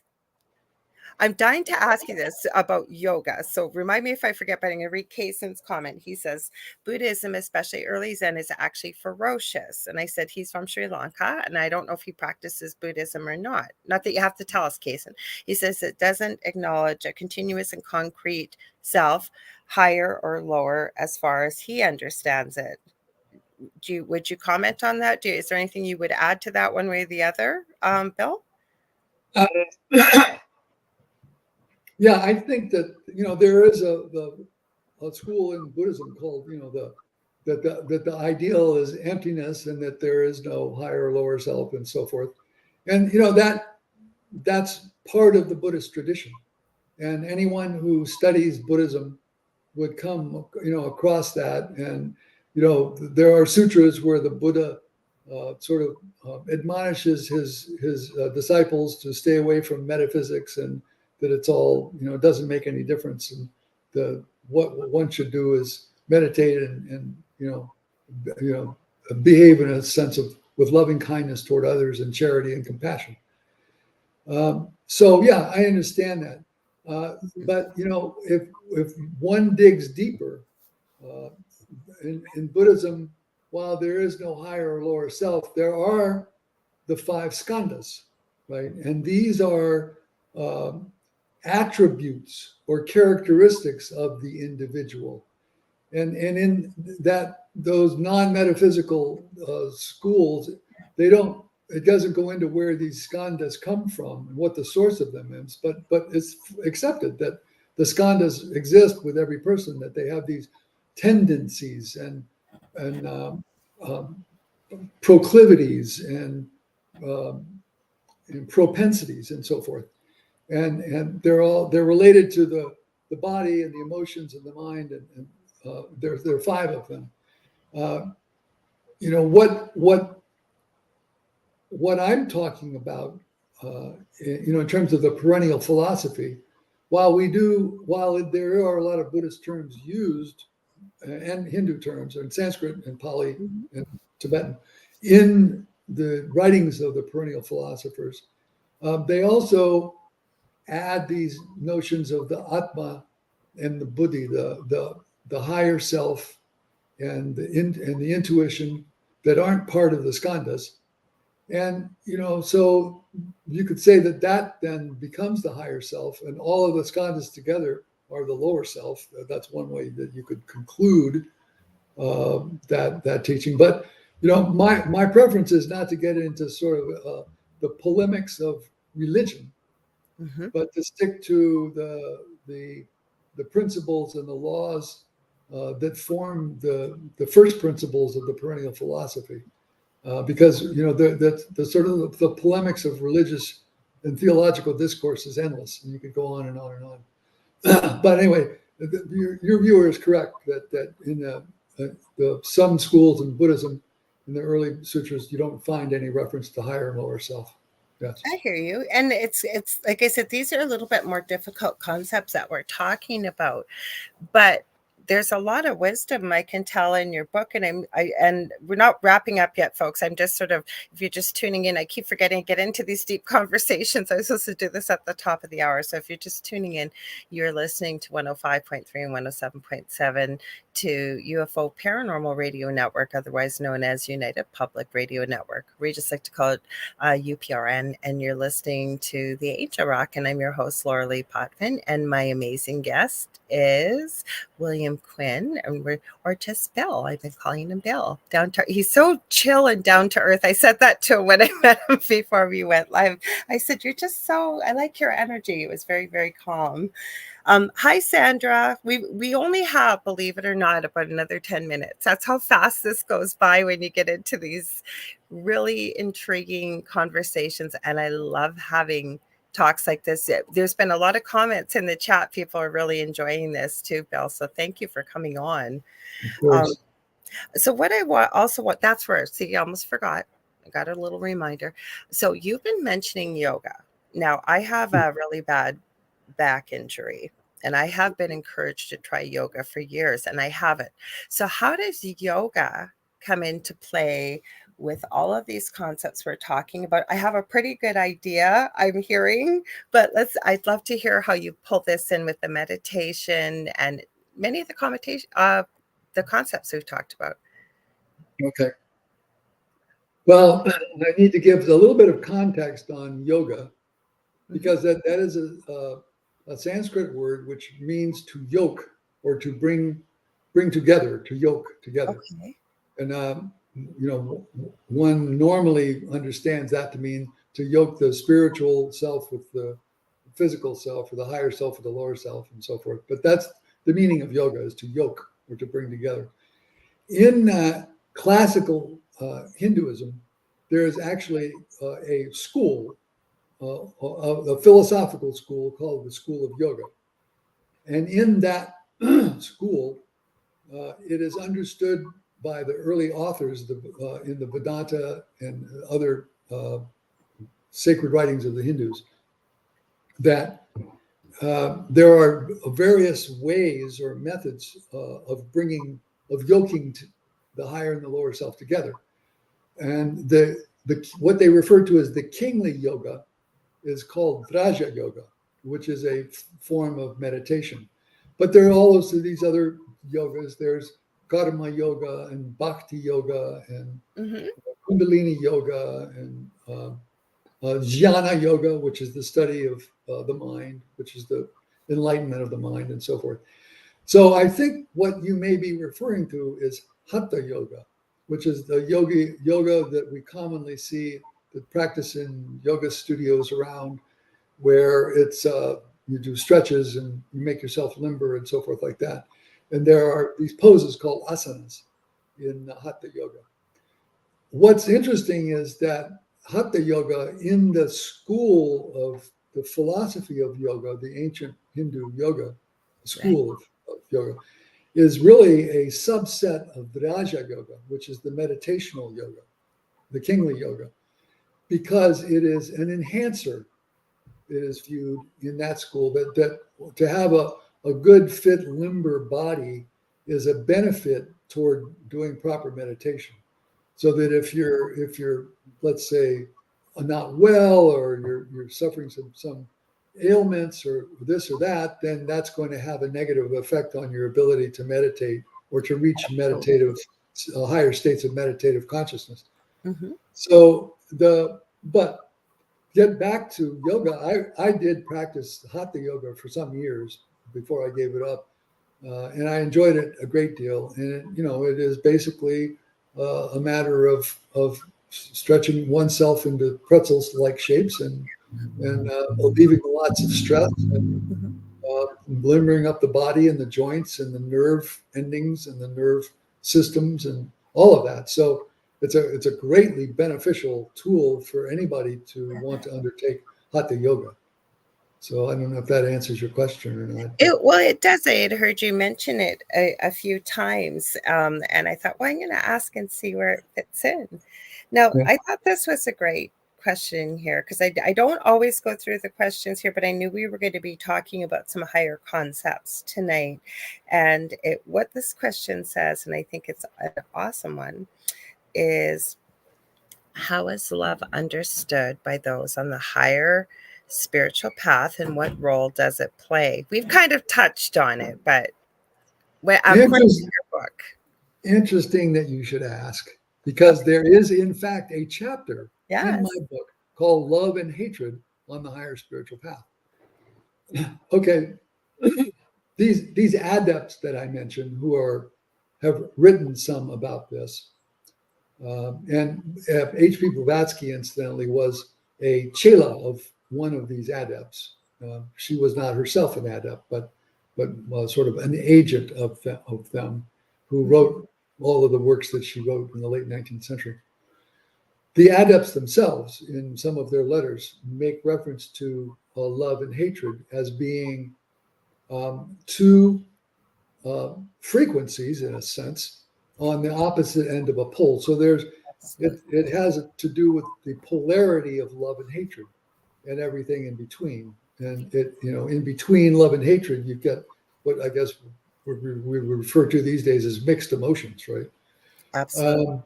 I'm dying to ask you this about yoga. So remind me if I forget, but I'm going to read Kaysen's comment. He says, Buddhism, especially early Zen, is actually ferocious. And I said, he's from Sri Lanka, and I don't know if he practices Buddhism or not. Not that you have to tell us, Kaysen. He says it doesn't acknowledge a continuous and concrete self, higher or lower, as far as he understands it. Would you comment on that? Is there anything you would add to that one way or the other, Bill?
Uh, yeah, I think that there is a school in Buddhism called that the ideal is emptiness, and that there is no higher or lower self, and so forth. And that's part of the Buddhist tradition. And anyone who studies Buddhism would come across that. And there are sutras where the Buddha sort of admonishes his disciples to stay away from metaphysics, and that it's all doesn't make any difference, and what one should do is meditate and behave in a sense of with loving kindness toward others and charity and compassion. So yeah, I understand that. But if one digs deeper in Buddhism, while there is no higher or lower self, there are the 5 skandhas, right? And these are attributes or characteristics of the individual. And in that, those non-metaphysical schools, it doesn't go into where these skandhas come from and what the source of them is, but it's accepted that the skandhas exist with every person, that they have these tendencies and proclivities and propensities and so forth, and they're related to the body and the emotions and the mind, and there are 5 of them. What I'm talking about, in terms of the perennial philosophy, while there are a lot of Buddhist terms used, and Hindu terms, and Sanskrit and Pali and Tibetan, in the writings of the perennial philosophers, they also add these notions of the Atma and the Buddhi, the higher self, and the intuition that aren't part of the skandhas. And so you could say that then becomes the higher self, and all of the skandhas together are the lower self. That's one way that you could conclude that teaching. But my preference is not to get into sort of the polemics of religion, but to stick to the principles and the laws that form the first principles of the perennial philosophy. Because the sort of the polemics of religious and theological discourse is endless, and you could go on and on and on. But anyway, your viewer is correct that in some schools in Buddhism, in the early sutras, you don't find any reference to higher and lower self. Yes.
I hear you. And it's like I said, these are a little bit more difficult concepts that we're talking about, but there's a lot of wisdom I can tell in your book, and and we're not wrapping up yet, folks. I'm just sort of, if you're just tuning in, I keep forgetting to get into these deep conversations. I was supposed to do this at the top of the hour. So if you're just tuning in, you're listening to 105.3 and 107.7 to UFO Paranormal Radio Network, otherwise known as United Public Radio Network. We just like to call it UPRN, and you're listening to The Angel Rock, and I'm your host, Lorilei Potvin, and my amazing guest is William Quinn, or just Bill. I've been calling him Bill. He's so chill and down to earth. I said that to him when I met him before we went live. I said, I like your energy. It was very, very calm. Hi, Sandra. We only have, believe it or not, about another 10 minutes. That's how fast this goes by when you get into these really intriguing conversations. And I love having talks like this. There's been a lot of comments in the chat. People are really enjoying this too, Bill. So thank you for coming on.
Of course.
So what I want, that's where, see, I almost forgot. I got a little reminder. So you've been mentioning yoga. Now, I have a really bad back injury, and I have been encouraged to try yoga for years, and I haven't. So how does yoga come into play with all of these concepts we're talking about? I have a pretty good idea, I'm hearing, but I'd love to hear how you pull this in with the meditation and many of the concepts we've talked about.
Okay. Well, I need to give a little bit of context on yoga, because that is a Sanskrit word which means to yoke, or to bring together, to yoke together.
Okay.
And one normally understands that to mean to yoke the spiritual self with the physical self, or the higher self with the lower self, and so forth. But that's the meaning of yoga, is to yoke, or to bring together. In classical Hinduism, there is actually a school, a philosophical school called the School of Yoga. And in that school, it is understood by the early authors in the Vedanta and other sacred writings of the Hindus, that there are various ways or methods of yoking the higher and the lower self together. And what they refer to as the kingly yoga is called Vraja yoga, which is a form of meditation. But there are also these other yogas. There's karma yoga and bhakti yoga and kundalini yoga and jnana yoga, which is the study of the mind, which is the enlightenment of the mind, and so forth. So I think what you may be referring to is hatha yoga, which is the yoga that we commonly see that practice in yoga studios around, where it's you do stretches and you make yourself limber and so forth like that. And there are these poses called asanas in hatha yoga. What's interesting is that hatha yoga, in the school of the philosophy of yoga, the ancient Hindu yoga school of yoga, is really a subset of Vraja yoga, which is the meditational yoga, the kingly yoga, because it is an enhancer. It is viewed in that school that to have a good, fit, limber body is a benefit toward doing proper meditation. So that if you're let's say not well, or you're suffering some ailments or this or that, then that's going to have a negative effect on your ability to meditate or to reach higher states of meditative consciousness. So but get back to yoga. I did practice hatha yoga for some years before I gave it up, and I enjoyed it a great deal. And it is basically a matter of stretching oneself into pretzels-like shapes and alleviating lots of stress and limbering up the body and the joints and the nerve endings and the nerve systems and all of that. So it's a greatly beneficial tool for anybody to want to undertake hatha yoga. So I don't know if that answers your question or not.
It does. I had heard you mention it a few times, and I thought, well, I'm going to ask and see where it fits in. Now, I thought this was a great question here, because I don't always go through the questions here, but I knew we were going to be talking about some higher concepts tonight. And what this question says, and I think it's an awesome one, is how is love understood by those on the higher spiritual path, and what role does it play? We've kind of touched on it, but according to your book.
Interesting that you should ask, because there is in fact a chapter in my book called Love and Hatred on the Higher Spiritual Path. Okay, these adepts that I mentioned who have written some about this, and H.P. Blavatsky, incidentally, was a chela of one of these adepts. She was not herself an adept, but was sort of an agent of them, who wrote all of the works that she wrote in the late 19th century. The adepts themselves, in some of their letters, make reference to love and hatred as being two frequencies, in a sense, on the opposite end of a pole. So there's It has to do with the polarity of love and hatred and everything in between. And in between love and hatred, you've got what I guess we refer to these days as mixed emotions, right?
Absolutely.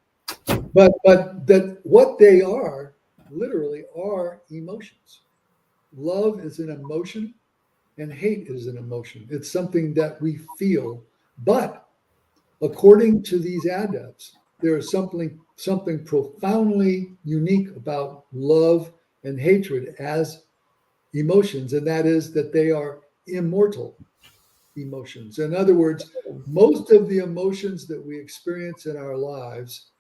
But that what they are literally are emotions. Love is an emotion and hate is an emotion. It's something that we feel. But according to these adepts, there is something profoundly unique about love and hatred as emotions, and that is that they are immortal emotions. In other words, most of the emotions that we experience in our lives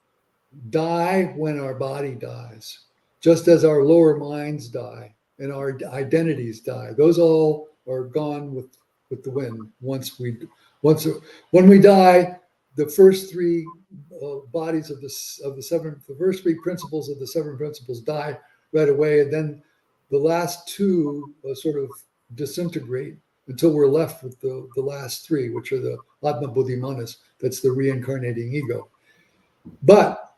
die when our body dies, just as our lower minds die and our identities die. Those all are gone with the wind. When we die, the first three bodies of the first three principles of the seven principles die right away, and then the last two sort of disintegrate until we're left with the last three, which are the Atma Buddhi Manas. That's the reincarnating ego. But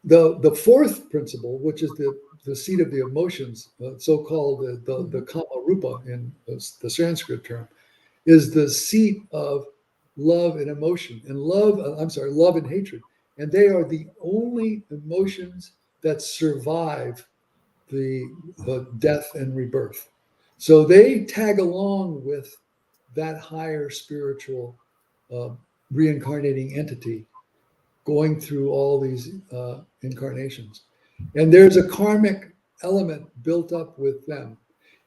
the fourth principle, which is the seat of the emotions, so-called the Kama Rupa in the Sanskrit term, is the seat of love and emotion and love and hatred. And they are the only emotions that survive the death and rebirth. So they tag along with that higher spiritual reincarnating entity going through all these incarnations. And there's a karmic element built up with them.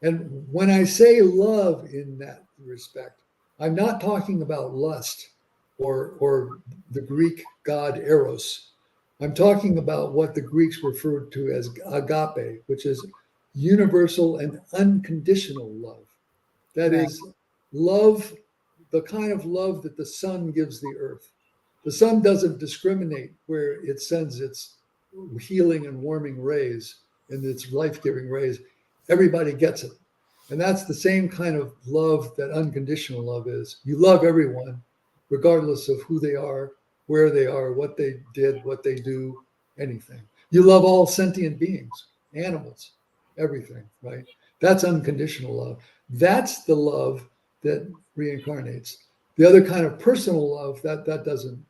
And when I say love in that respect, I'm not talking about lust or the Greek god Eros. I'm talking about what the Greeks referred to as agape, which is universal and unconditional love. That is love, the kind of love that the sun gives the earth. The sun doesn't discriminate where it sends its healing and warming rays and its life-giving rays. Everybody gets it. And that's the same kind of love that unconditional love is. You love everyone, regardless of who they are, where they are, what they did, what they do, anything. You love all sentient beings, animals, everything, right? That's unconditional love. That's the love that reincarnates. The other kind of personal love, that doesn't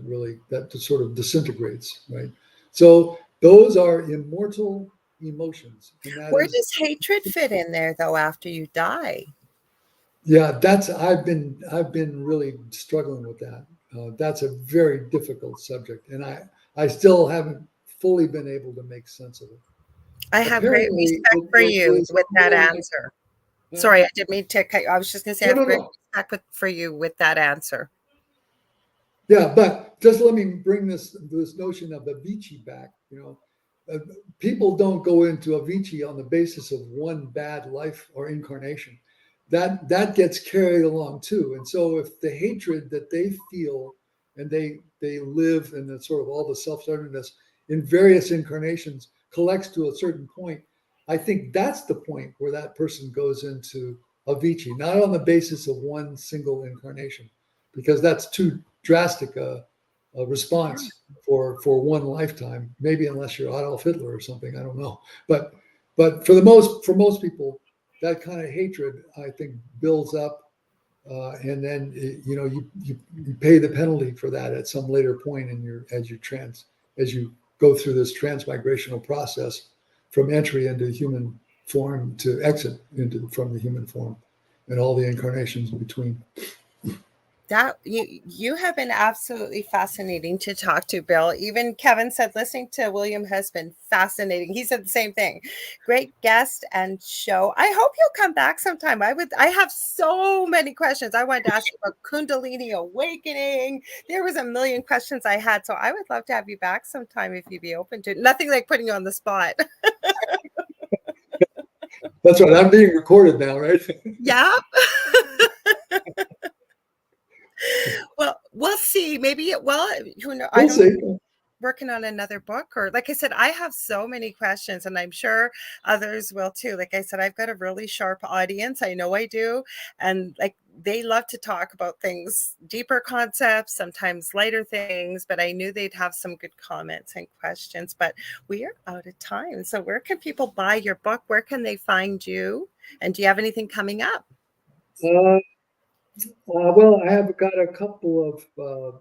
really, that just sort of disintegrates, right? So those are immortal emotions. And
Where does hatred fit in there though after you die?
Yeah, I've been really struggling with that. That's a very difficult subject, and I still haven't fully been able to make sense of it.
I have great
Apparently,
respect for you
is
with that
more
answer. Sorry, I didn't mean to cut you. I was just going to say I have great
no.
respect for you with that answer.
Yeah, but just let me bring this notion of Avicii back. People don't go into Avicii on the basis of one bad life or incarnation. That gets carried along too. And so if the hatred that they feel and they live in the sort of all the self-centeredness in various incarnations collects to a certain point, I think that's the point where that person goes into Avicii, not on the basis of one single incarnation, because that's too drastic a response for one lifetime. Maybe unless you're Adolf Hitler or something, I don't know. But for most people, that kind of hatred, I think, builds up, and then you pay the penalty for that at some later point in as you go through this transmigrational process from entry into human form to exit from the human form, and all the incarnations in between.
That you have been absolutely fascinating to talk to, Bill. Even Kevin said listening to William has been fascinating. He said the same thing. Great guest and show. I hope you'll come back sometime. I have so many questions. I wanted to ask you about Kundalini awakening. There was a million questions I had. So I would love to have you back sometime if you'd be open to it. Nothing like putting you on the spot.
That's right. I'm being recorded now, right?
Yeah. Well, we'll see. Maybe. Well, who knows?
We'll see.
working on another book? Or like I said, I have so many questions, and I'm sure others will too. Like I said, I've got a really sharp audience. I know I do. And like they love to talk about things, deeper concepts, sometimes lighter things, but I knew they'd have some good comments and questions. But we are out of time. So where can people buy your book? Where can they find you? And do you have anything coming up?
Well, I have got a couple of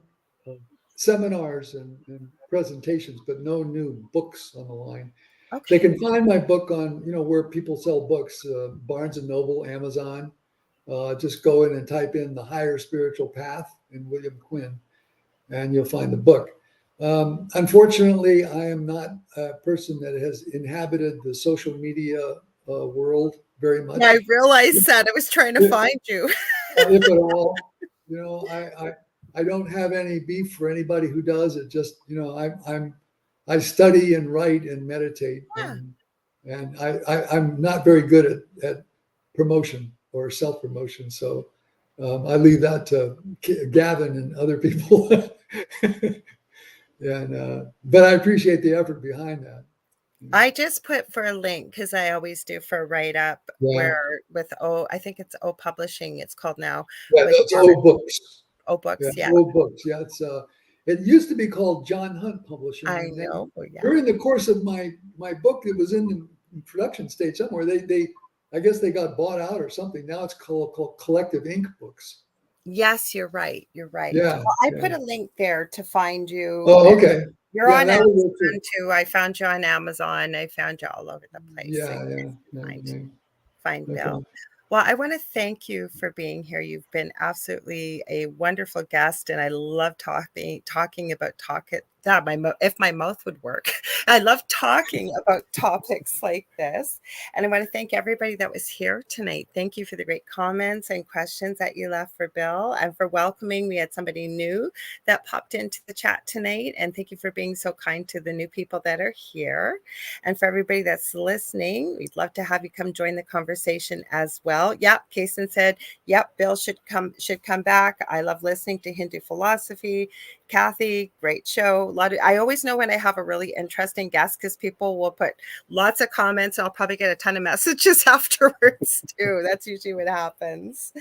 seminars and presentations, but no new books on the line.
Okay.
They can find my book on, where people sell books, Barnes and Noble, Amazon. Just go in and type in The Higher Spiritual Path in William Quinn, and you'll find the book. Unfortunately, I am not a person that has inhabited the social media world very much.
I realized that. I was trying to find you.
If at all. I don't have any beef for anybody who does. It just, I study and write and meditate,
Yeah.
and I'm not very good at promotion or self-promotion. So I leave that to Gavin and other people. But I appreciate the effort behind that.
I just put for a link, because I always do for a write-up, where with I think it's O Publishing, it's called now.
Yeah, that's old books.
Old Books, yeah.
Old Books, yeah. It used to be called John Hunt Publishing.
I know. Yeah.
During the course of my book, it was in the production stage somewhere. I guess they got bought out or something. Now it's called Collective Ink Books.
Yes, you're right. You're right.
Yeah.
Well, I put a link there to find you.
Oh, okay.
You're on Amazon too. I found you on Amazon. I found you all over the place.
Yeah.
Find Bill. Well, I want to thank you for being here. You've been absolutely a wonderful guest, and I love talking about if my mouth would work. I love talking about topics like this. And I want to thank everybody that was here tonight. Thank you for the great comments and questions that you left for Bill, and for welcoming. We had somebody new that popped into the chat tonight. And thank you for being so kind to the new people that are here. And for everybody that's listening, we'd love to have you come join the conversation as well. Yep, Kason said, yep, Bill should come back. I love listening to Hindu philosophy. Kathy, great show. I always know when I have a really interesting guest, because people will put lots of comments. I'll probably get a ton of messages afterwards too. That's usually what happens.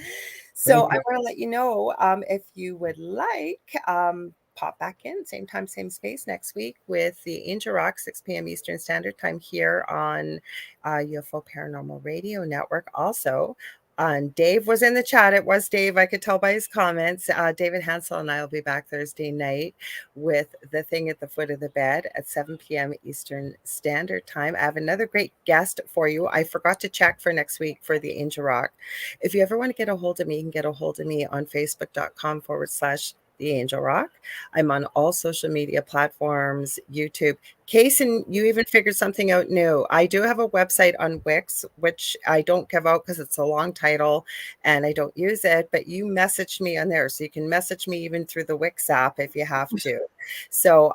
So I want to let you know, if you would like, pop back in, same time, same space next week with the Angel Rock, 6 p.m. Eastern Standard Time here on UFO Paranormal Radio Network. Also, Dave was in the chat. It was Dave. I could tell by his comments. David Hansel and I will be back Thursday night with The Thing at the Foot of the Bed at 7 p.m. Eastern Standard Time. I have another great guest for you. I forgot to check for next week for the Angel Rock. If you ever want to get a hold of me, you can get a hold of me on facebook.com/The Angel Rock. I'm on all social media platforms, YouTube. Kason, you even figured something out new. I do have a website on Wix, which I don't give out because it's a long title and I don't use it, but you messaged me on there. So you can message me even through the Wix app if you have to. So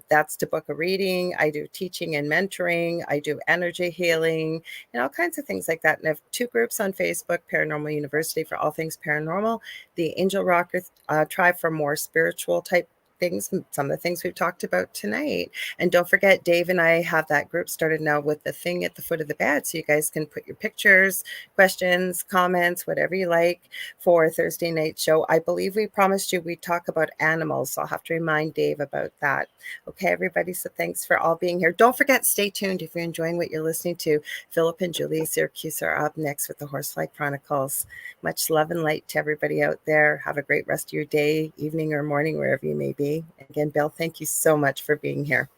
that's to book a reading. I do teaching and mentoring. I do energy healing and all kinds of things like that. And I have 2 groups on Facebook, Paranormal University for all things paranormal, the Angel Rocker Tribe for more spiritual type things, some of the things we've talked about tonight. And don't forget, Dave and I have that group started now with The Thing at the Foot of the Bed, so you guys can put your pictures, questions, comments, whatever you like for Thursday night show. I believe we promised you we'd talk about animals, so I'll have to remind Dave about that. Okay, everybody, so thanks for all being here. Don't forget, stay tuned if you're enjoying what you're listening to. Philip and Julia Syracuse are up next with the Horsefly Chronicles. Much love and light to everybody out there. Have a great rest of your day, evening, or morning, wherever you may be. Again, Bill, thank you so much for being here.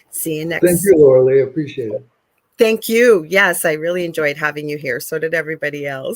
See you next.
Thank you, Lorilei. Appreciate it.
Thank you. Yes, I really enjoyed having you here. So did everybody else.